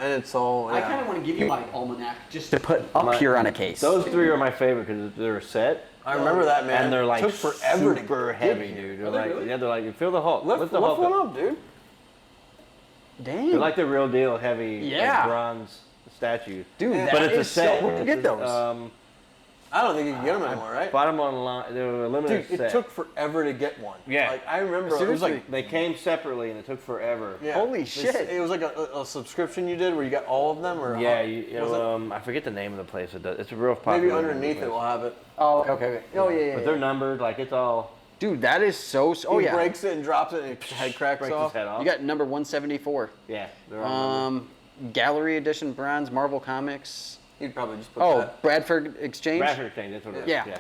And it's all. I kind Yeah. of want to give you my almanac just To put up My- here on a case. Those three are my favorite because they're a set I remember that, man. and they're like took forever to super get heavy, here. dude. They're Are they like really? yeah, they're like you feel the Hulk. Lift the Hulk one up. up, dude. Damn. They're like the real deal heavy like, Yeah. bronze statue. Dude, Yeah. that But it's a is set. so where'd you get those? I don't think you can get them anymore, right? Bottom online, they were a limited Dude, set. it took forever to get one. Yeah. Like I remember, it was Seriously? like. They came separately and it took forever. Yeah. Holy They shit. It was like a subscription you did where you got all of them, or Yeah, was I forget the name of the place. It does. It's a real it? popular. Maybe underneath it place. will have it. Oh, okay. Oh, yeah, yeah. But they're numbered. Like it's all Dude, that is so. Oh, He yeah. breaks it and drops it, and his head cracks breaks off. his head off. You got number 174. yeah. They're all numbered. Gallery edition bronze Marvel Comics. He'd probably just put Oh, that. Bradford Exchange. Bradford Exchange. That's what it is. Yeah.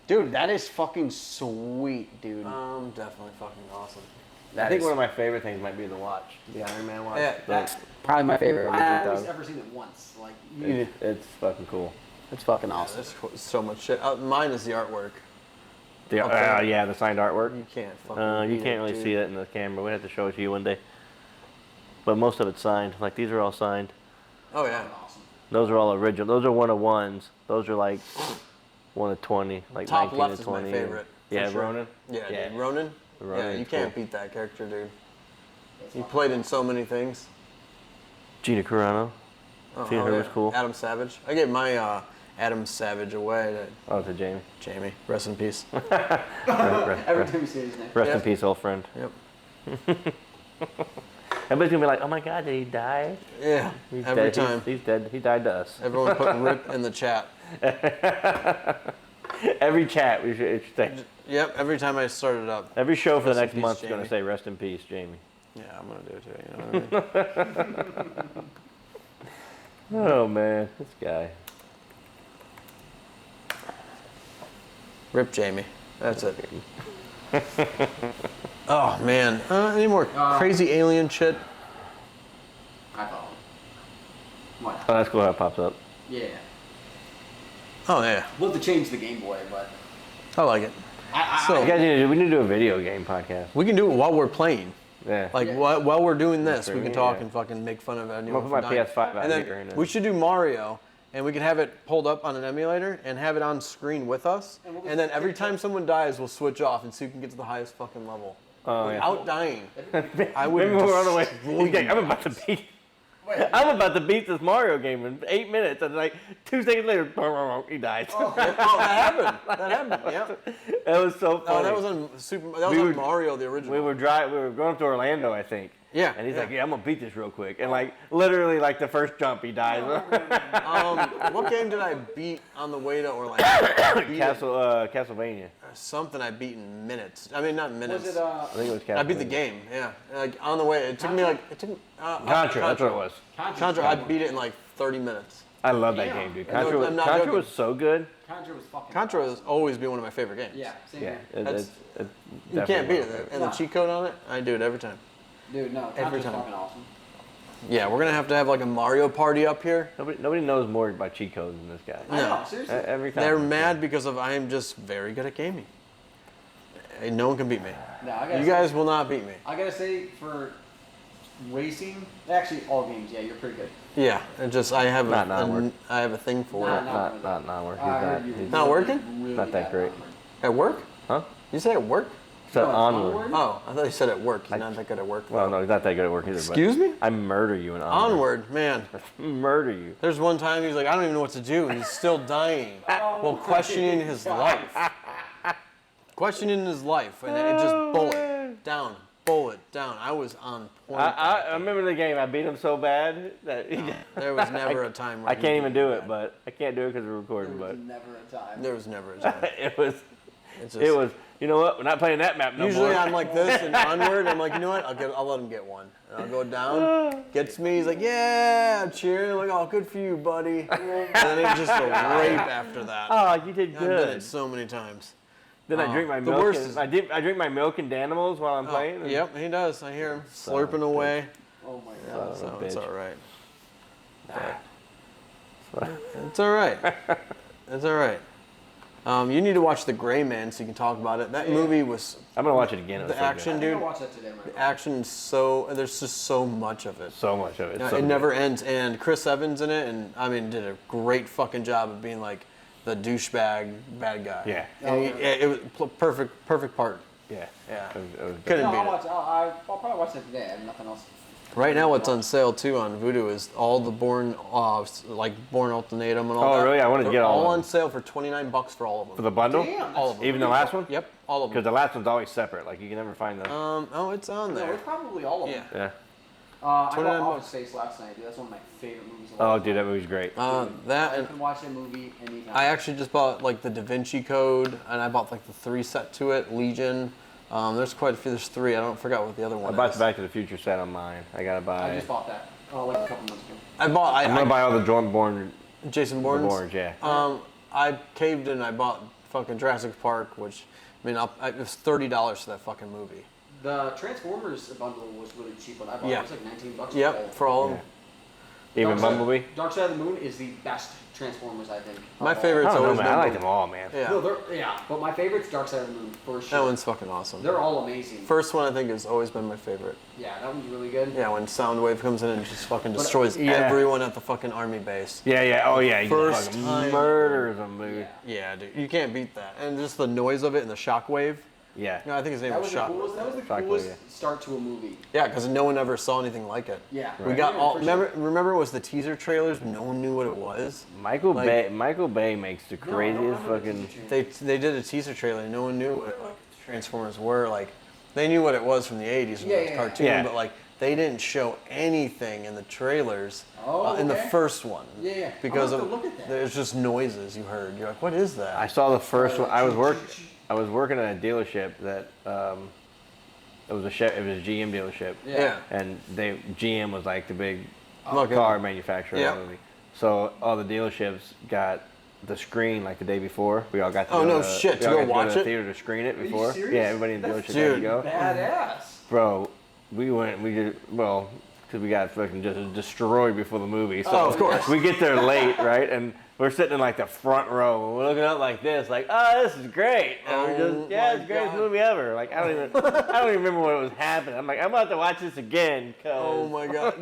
Dude, that is fucking sweet, dude. Definitely fucking awesome. I think one of my favorite things might be the watch, the Iron Man watch. Yeah, That's Probably my favorite. I've always ever seen it once. Like It's fucking cool. It's fucking awesome. There's so much shit. Mine is the artwork. The, Okay. yeah, the signed artwork. You can't fucking. You beat can't really dude. see it in the camera. We have to show it to you one day. But most of it's signed. Like these are all signed. Oh yeah. awesome. Those are all original. Those are 1 of 1s. Those are like 1 of 20, like Top 19 left of is my 20. favorite. for Yeah, sure. Ronan. Yeah, dude. Ronan. Ronan Yeah, you is can't cool. beat that character, dude. He played in so many things. Gina Carano. Oh, See, her was cool. Adam Savage. I gave my Adam Savage away to Oh, to Jamie. Jamie. Rest in peace. Every time you say his name. Rest in Yeah. peace, old friend. Yep. Everybody's gonna be like, "Oh my God, did he die?" Yeah. He's Every dead. time. He's dead. He died to us. Everyone put rip in the chat. Every chat we should it should say. Yep. Every time I start it up. Every show for the Rest in next peace, month is gonna Jamie. say "Rest in peace, Jamie." Yeah, I'm gonna do it too. You know what I mean? Oh man, this guy. Rip Jamie. That's it. Oh man. Any more crazy alien shit? I follow. Why not? Oh, that's cool how it pops up. Yeah. Oh yeah. We'll have to change the Game Boy, but I like it. So You guys we need to do a video game podcast. we can do it while we're playing. Yeah. Like Yeah. while we're doing this, we Streaming, can talk yeah. and fucking make fun of anyone. I'm gonna put for my dying. PS5 out and then here and then- we should do Mario, and we can have it pulled up on an emulator and have it on screen with us. And we'll just And then every take time someone dies, we'll switch off and see who can get to the highest fucking level. Oh, yeah. Without dying. I would Maybe we're on the way. destroy He's like, you I'm about to beat. I'm about to beat this Mario game in 8 minutes, and like 2 seconds later, he dies. Oh, that happened. That happened. Yeah. That was so funny. Oh, that was on That was We on were- Mario, the original. We were going up to Orlando, I think. Yeah, And he's yeah. like, "Yeah, I'm gonna beat this real quick." And like literally, like the first jump, he dies. What game did I beat on the way to Orlando? Beat it. Castlevania. Something I beat in minutes. I mean, not minutes. was it I think it was Castlevania. I beat the game. Yeah. Like on the way, it took me like Contra. That's what it was. Contra. I beat it in like 30 minutes. I love that Yeah. game, dude. No, Contra, I'm not Contra joking. was so good. Contra was fucking. Contra has awesome. always been one of my favorite games. Yeah, same Yeah, here. That's- it You can't definitely beat was. it. And the No. cheat code on it, I do it every time. Dude, no, Every Contra's time. fucking awesome. Yeah, we're gonna have to have like a Mario party up here. Nobody knows more about cheat codes than this guy. I know, seriously. Every time. They're mad because of I am just very good at gaming. And no one can beat me. No, I gotta You say- guys will not beat me. I gotta say, for racing, actually all games, yeah, you're pretty good. Yeah, it just I have Not a Onward. I have a thing for Nah, it. nah. Not working. I heard you were He's Not working? really Not that bad great. Onward. At work? Huh? You say at work? So No, it's onward. Oh, I thought you said at work. He's not that good at work. Well, no, he's not that good at work either. Excuse me? I murder you in onward. Onward, man. Murder you. There's one time he's like, I don't even know what to do, and he's still dying while questioning his life. Questioning his life, and it just bullet down. I was on point. I remember the game. I beat him so bad that There was never a time where I he can't even beat do me it. bad. But I can't do it because we're recording. There But was never a time. There was never a time. it was. It's It just- was. You know what? We're not playing that map no Usually more. I'm like this and onward. I'm like, you know what? I'll let him get one. And I'll go down. Gets me. He's like, yeah, I'm cheering. I'm like, oh, good for you, buddy. And then it's just a rape after that. Oh, you did I've done good. it so many times. Then I drink my the milk. worst And, is- I drink my milk and Danimals while I'm playing. and- Yep, he does. I hear him Son of a slurping away. Oh my god. Son of So a it's bitch. all right. Ah. It's all right. It's all right. You need to watch The Gray Man so you can talk about it. That movie was I'm gonna watch it again. It was the so good. action, I think dude. I'll watch that today, The right? action is so there's just so much of it. So much of it. It's so It good. never ends. And Chris Evans in it, and I mean, did a great fucking job of being like the douchebag bad guy. Yeah. And it was perfect part. Yeah. Yeah. It was good. Couldn't No, beat I'll it. watch. I'll probably watch that today. I have nothing else. Right now, what's on sale too on Vudu is all the Born Ultimatum and all Oh, that. really? I wanted to They're get all of on them. sale for $29 for all of them. For the bundle? Damn. all of them. Even the last one? Yep, all of Because them. the last one's always separate. Like you can never find the. Oh, it's on No, there. it's probably all of them. Yeah. Yeah. I 29 got bucks. Office Space last night, dude. That's one of my favorite movies. Of Oh, all dude, that time. movie's great. That I and can watch that movie anytime. I actually just bought like the Da Vinci Code, and I bought like the 3 set to it. Legion. There's quite a few. There's 3. I don't forgot what the other I one bought is. the Back to the Future set on mine. I gotta I buy. just bought that. Like a couple months ago. I'm I'm gonna buy all the John Bourne Jason Bourne's. Bournes, yeah. I caved in. I bought fucking Jurassic Park, which I mean, it was $30 for that fucking movie. The Transformers bundle was really cheap when I bought it. Yeah. It was like $19. Yep, for all of them. Even Dark Side- Bumblebee. Dark Side of the Moon is the best Transformers, I think. My of all. favorite- I It's don't know, always man. I been like Bumblebee. them all, man. Yeah, No, but my favorite's Dark Side of the Moon for sure. that one's fucking awesome. They're all amazing. First one I think has always been my favorite. Yeah, that one's really good. Yeah, when Soundwave comes in and just fucking destroys Yeah. everyone at the fucking army base. Yeah, yeah. Oh, yeah. He First fucking time. murders them, dude. Yeah, dude, you can't beat that. And just the noise of it and the shockwave. Yeah. No, I think his name That was was the Shockwave. coolest. That was the Shockwave, coolest yeah. start to a movie. Yeah, because no one ever saw anything like it. Yeah. We got Yeah, all. for sure. Remember, it was the teaser trailers. No one knew what it was. Michael Like- Bay. Michael Bay makes the No, I don't craziest remember the fucking. teaser trailer. They did a teaser trailer. And no one knew what like Transformers were. Like, they knew what it was from the '80s when Yeah, it was yeah, cartoon, yeah. but like they didn't show anything in the trailers. Oh, in the okay. first one. Yeah, yeah. Because I'll of have to look at that. there's just noises you heard. You're like, what is that? I saw the first one. I was working at a dealership that it was a GM dealership. yeah. And GM was like the big Okay. car manufacturer Yeah. of the movie. So all the dealerships got the screen like the day before. We all got to Oh, go no to, shit, we to all go got to watch the it? theater to screen it you before. serious? Yeah, everybody in the That's dealership had to Dude. go. Badass. Bro, we did, well, because we got fucking just destroyed before the movie. So Oh, of course. We get there late, right? And we're sitting in like the front row and we're looking up like this, like, oh, this is great. And we're Oh just, yeah, my it's the greatest God. movie ever. Like, I don't even remember what was happening. I'm like, I'm about to watch this again, cause Oh my god!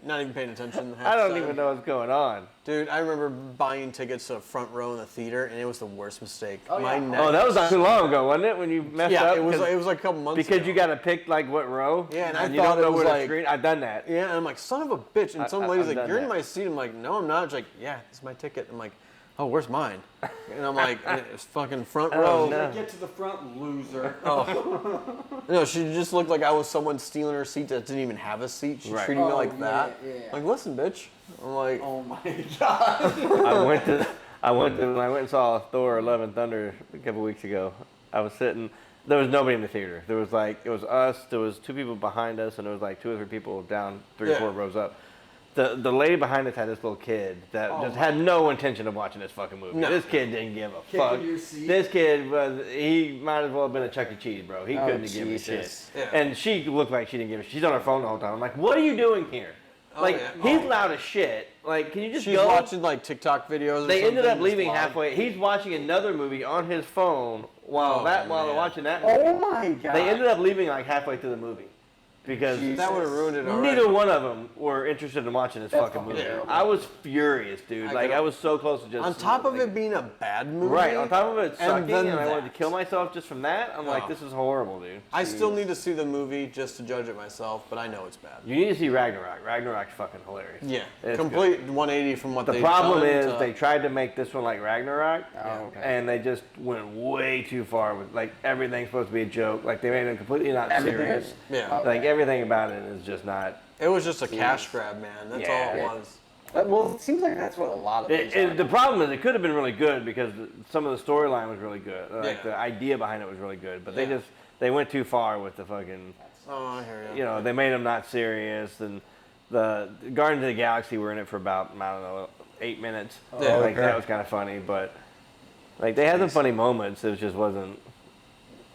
Not even paying attention. half I the don't time. even know what's going on. Dude, I remember buying tickets to the front row in the theater, and it was the worst mistake. Oh, My yeah. neck. Oh, that was not too long ago, wasn't it? When you messed yeah, up? it was. 'Cause- It was like a couple months. because ago. you got to pick like what row. Yeah, and I you thought don't know it was where like- to screen. I've done that. Yeah, and I'm like, son of a bitch. And some lady's I've like, done you're in that. my seat. I'm like, no, I'm not. She's like, yeah, it's my ticket. I'm like, oh, where's mine? And I'm like, and it's fucking front row. no. Get to the front, loser. No, she just looked like I was someone stealing her seat that didn't even have a seat. She Right. treated me Oh, like yeah, that. yeah. Like, listen, bitch. I'm like, Oh my god. I went and saw Thor: Love and Thunder a couple weeks ago. I was sitting. There was nobody in the theater. There was like it was us. There was 2 people behind us, and there was like 2 or 3 people down 3 or Yeah. 4 rows up. the lady behind us had this little kid that just had no intention of watching this fucking movie. No. This kid didn't give a Kicking fuck. your seat. This kid he might as well have been a Chuck E. Cheese, bro. He couldn't have given a shit. Jesus. Yeah. And she looked like she didn't give a shit. She's on her phone the whole time. I'm like, what are you doing here? Like, yeah. he's loud as shit. Like, can you just She's go? watching like TikTok videos. Or They ended something, up leaving just live. halfway. He's watching another movie on his phone while they're man. watching that movie. Oh my god. They ended up leaving like halfway through the movie because That would have ruined it already. neither one of them were interested in watching this fucking movie. terrible. I was furious, dude. Like could- I was so close to just On top of like, it being a bad movie. right on top of it sucking, then and I wanted to that. kill myself just from that. I'm like, Oh. this is horrible, dude. I still need to see the movie just to judge it myself, but I know it's bad. You need to see Ragnarok. Ragnarok's fucking hilarious. Yeah, It's complete 180 from what The they've problem done is to- they tried to make this one like Ragnarok, okay. and they just went way too far with like everything's supposed to be a joke. Like they made it completely not serious. Yeah. Like everything about it is just not. It was just a cash grab, man. That's all it Yeah. was. Well, it seems like that's what a lot of things are. The problem is it could have been really good because some of the storyline was really good. Like Yeah. the idea behind it was really good, but Yeah. they went too far with the fucking. Oh, I hear you. You know, they made them not serious, and the Guardians of the Galaxy were in it for about I don't know 8 minutes. Yeah. Like that was kind of funny, but like they had some funny moments. It just wasn't.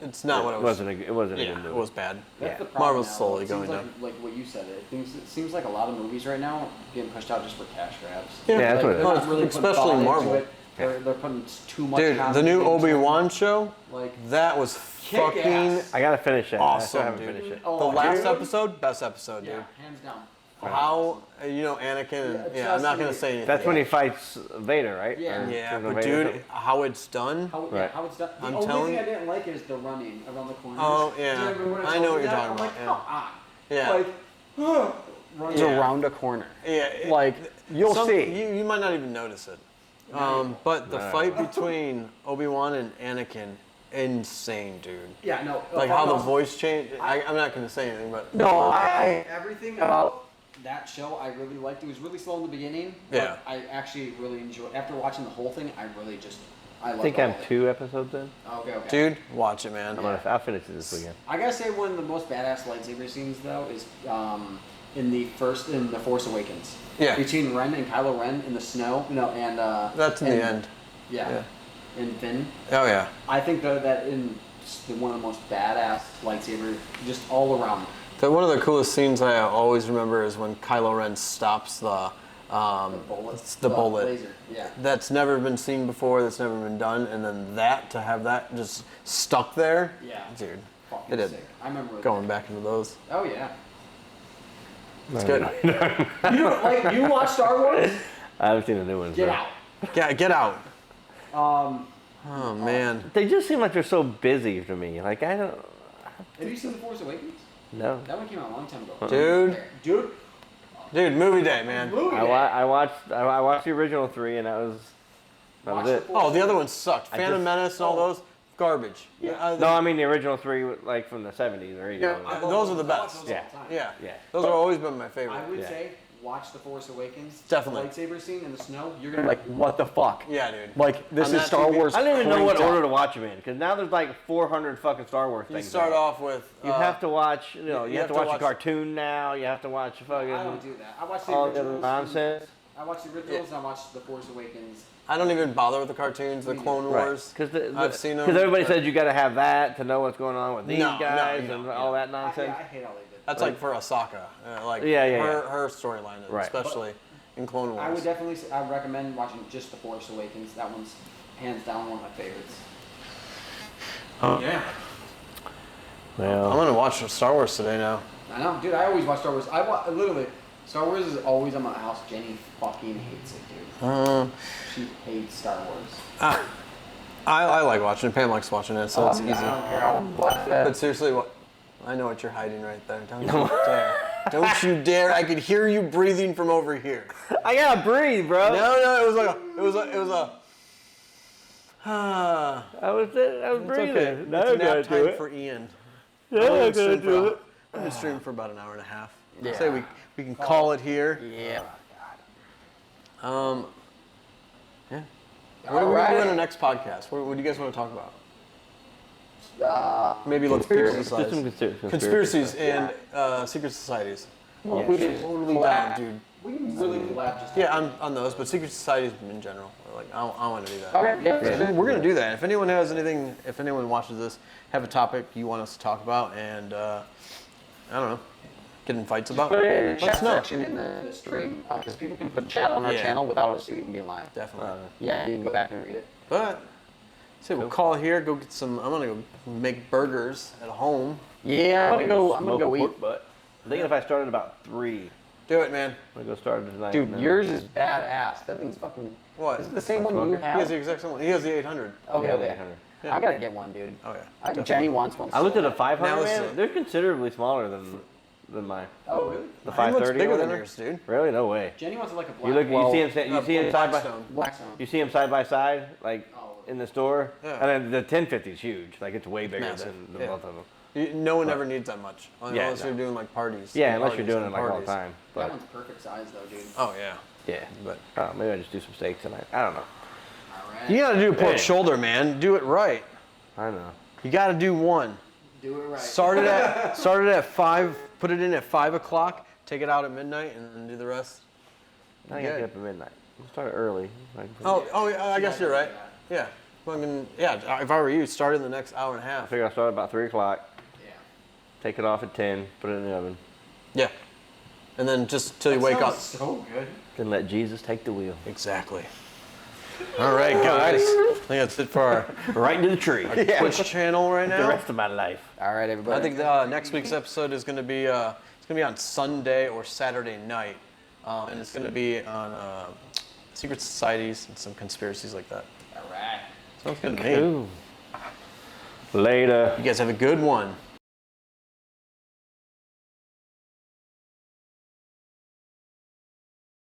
It's not what it was. It wasn't a Yeah, good it movie. was bad. That's Yeah. the problem Marvel's now, slowly it seems going like, down. Like what you said, it seems like a lot of movies right now getting pushed out just for cash grabs. Yeah, that's Like, what it they're is. not really putting Especially thought into Marvel. it. They're putting too much. Dude, the content new into it. Obi-Wan show, Like that was Kick fucking ass. I gotta finish that. I awesome, still haven't dude. finished it. The Oh, last dude. episode, best episode, dude. Yeah, hands down. How Anakin? And, Yeah, yeah, I'm not trust gonna me. say anything. That's when he fights Vader, right? Yeah. Or Yeah, General but Vader or dude, something? how it's done. Right. How it's done. The I'm only telling thing you- I didn't like is the running around the corners. Oh, yeah. Do you remember when I told know you what you're that? talking I'm about, like, yeah. come on. Yeah. Like, run It's Yeah. around a corner. Yeah, Like, you'll see. You might not even notice it. But the fight between Obi-Wan and Anakin, insane, dude. Yeah, no. Like how the also, voice changed. I'm not gonna say anything, but No, Everything about that show I really liked. It was really slow in the beginning. Yeah. But I actually really enjoyed. After watching the whole thing, I really just. I I loved think all I'm of it. 2 episodes in. Okay, okay. dude, watch it, man. I'll finish it this weekend. I gotta say one of the most badass lightsaber scenes though is in the Force Awakens. Yeah. Between Ren and Kylo Ren in the snow. No, and That's in and- the end. Yeah. And Finn. Oh yeah. I think that in one of the most badass lightsaber just all around. One of the coolest scenes I always remember is when Kylo Ren stops the Bullet. the bullet. Laser. Yeah. That's never been seen before. That's never been done. And then to have that just stuck there. Yeah. Dude, Fucking it is. sick. I remember Going back into those. Oh yeah. It's good. You watch Star Wars? I haven't seen the new ones. Get though. out. Get out. Um, Oh man. They just seem like they're so busy to me. Like I don't. have you seen The Force Awakens? No. That one came out a long time ago. Dude, Dude, movie day, man. movie. I watched the original 3 and that was Watch it. The Force Oh, the other ones sucked. I Phantom just- Menace and all those, garbage. Yeah. No, I mean the original 3 like from the 70s or 80s. Yeah, or whatever. those are the I watch best. those all Yeah. the time. Yeah. Yeah. Those have always been my favorite. I would Yeah. say watch The Force Awakens. Definitely. The lightsaber scene in the snow. You're gonna like, what the fuck? Yeah, dude. Like, this On is that Star TV Wars. I don't even know what cranked up. order to watch them in because now there's like 400 fucking Star Wars You things. start out. off with. You have to watch. You know, you have to watch a watch- cartoon now. You have to watch I don't fucking do that. I watch the all the originals. nonsense. I watch the originals and I watch The Force Awakens. I don't even bother with the cartoons, the Me Clone neither. Wars. Because I've seen them. everybody says you got to have that to know what's going on with these No, no, guys you don't, and all that I nonsense. hate all they did. That's like for Ahsoka, like Yeah, yeah, her storyline, Right. especially in Clone Wars. I would definitely. I would recommend watching just The Force Awakens. That one's hands down one of my favorites. Yeah. I'm Well, gonna watch Star Wars today now. I know, dude. I always watch Star Wars. Literally, Star Wars is always on my house. Jenny fucking hates it, dude. She hates Star Wars. I like watching it. Pam likes watching it, so it's easy. I don't care. I'll watch that. But seriously, what? I know what you're hiding right there. Don't you dare! Don't you dare! I could hear you breathing from over here. I gotta breathe, bro. No, it was a. I was breathing. Okay. Now It's I nap gotta do time it. for Ian. Yeah, I gotta do it. I've been streaming for about an hour and a half. Yeah. Say we can call it here. Yeah. Yeah. What are we gonna do on the next podcast? What do you guys want to talk about? Maybe let's Just some conspiracies and secret societies. Yeah. Totally down, dude. We can really collab just. Yeah, I'm on those, but secret societies in general. Like, I want to do that. Okay, yeah. So we're gonna do that. If anyone has anything, if anyone watches this, have a topic you want us to talk about, and I don't know, get in fights about, Put it in the let chat us know. section in the stream, because people can put chat on our Yeah. channel without us even being live. Definitely. Yeah, you can go back and read it. But say we'll call it here. Go get some. I'm gonna go make burgers at home. Yeah, I'm gonna go eat. Pork butt. I'm thinking if I started about 3, Do it, man. I'm gonna go start it tonight. Dude, and then- yours is badass. That thing's fucking. What? Is it the same one you He has have? the exact same one. He has the 800. Okay, Yeah, okay. 800. Yeah. I gotta get one, dude. Oh yeah. Jenny wants one. I looked at a 500, Now it's man. They're considerably smaller than mine. Oh really? The Mine looks 530 bigger or than whatever. yours, dude. Really? No way. Jenny wants like a black. You look. Well, you see him side by. Blackstone. Blackstone. You see them side by side, like Oh. in the store. Yeah. And then the 1050 is huge. Like it's way bigger Massive. than Yeah. both of them. No one ever needs that much, Yeah, unless no. you're doing like parties. Yeah, and unless you're parties doing it and like all the parties. time. That But one's perfect size though, dude. Oh yeah, yeah, but maybe I just do some steaks tonight. I don't know. All right. you gotta do pork Hey. shoulder, man. Do it right. I know. You gotta do one. Do it right. Started at 5. Put it in at 5 o'clock. Take it out at midnight, and then do the rest. I gotta get up at midnight. We'll start early. Oh yeah, I guess you're right. Yeah. Yeah. If I were you, start in the next hour and a I half. figure I'll start about 3 o'clock. Yeah. Take it off at 10. Put it in the oven. Yeah. And then just till you That wake up. sounds So good. Then let Jesus take the wheel. Exactly. All right, guys. I think that's it for our Right into the tree. Twitch channel right The now. rest of my life. All right, everybody. I think next week's episode is going to be on Sunday or Saturday night, and it's going to be on secret societies and some conspiracies like that. All right. Sounds good to me. Ooh. Later. You guys have a good one.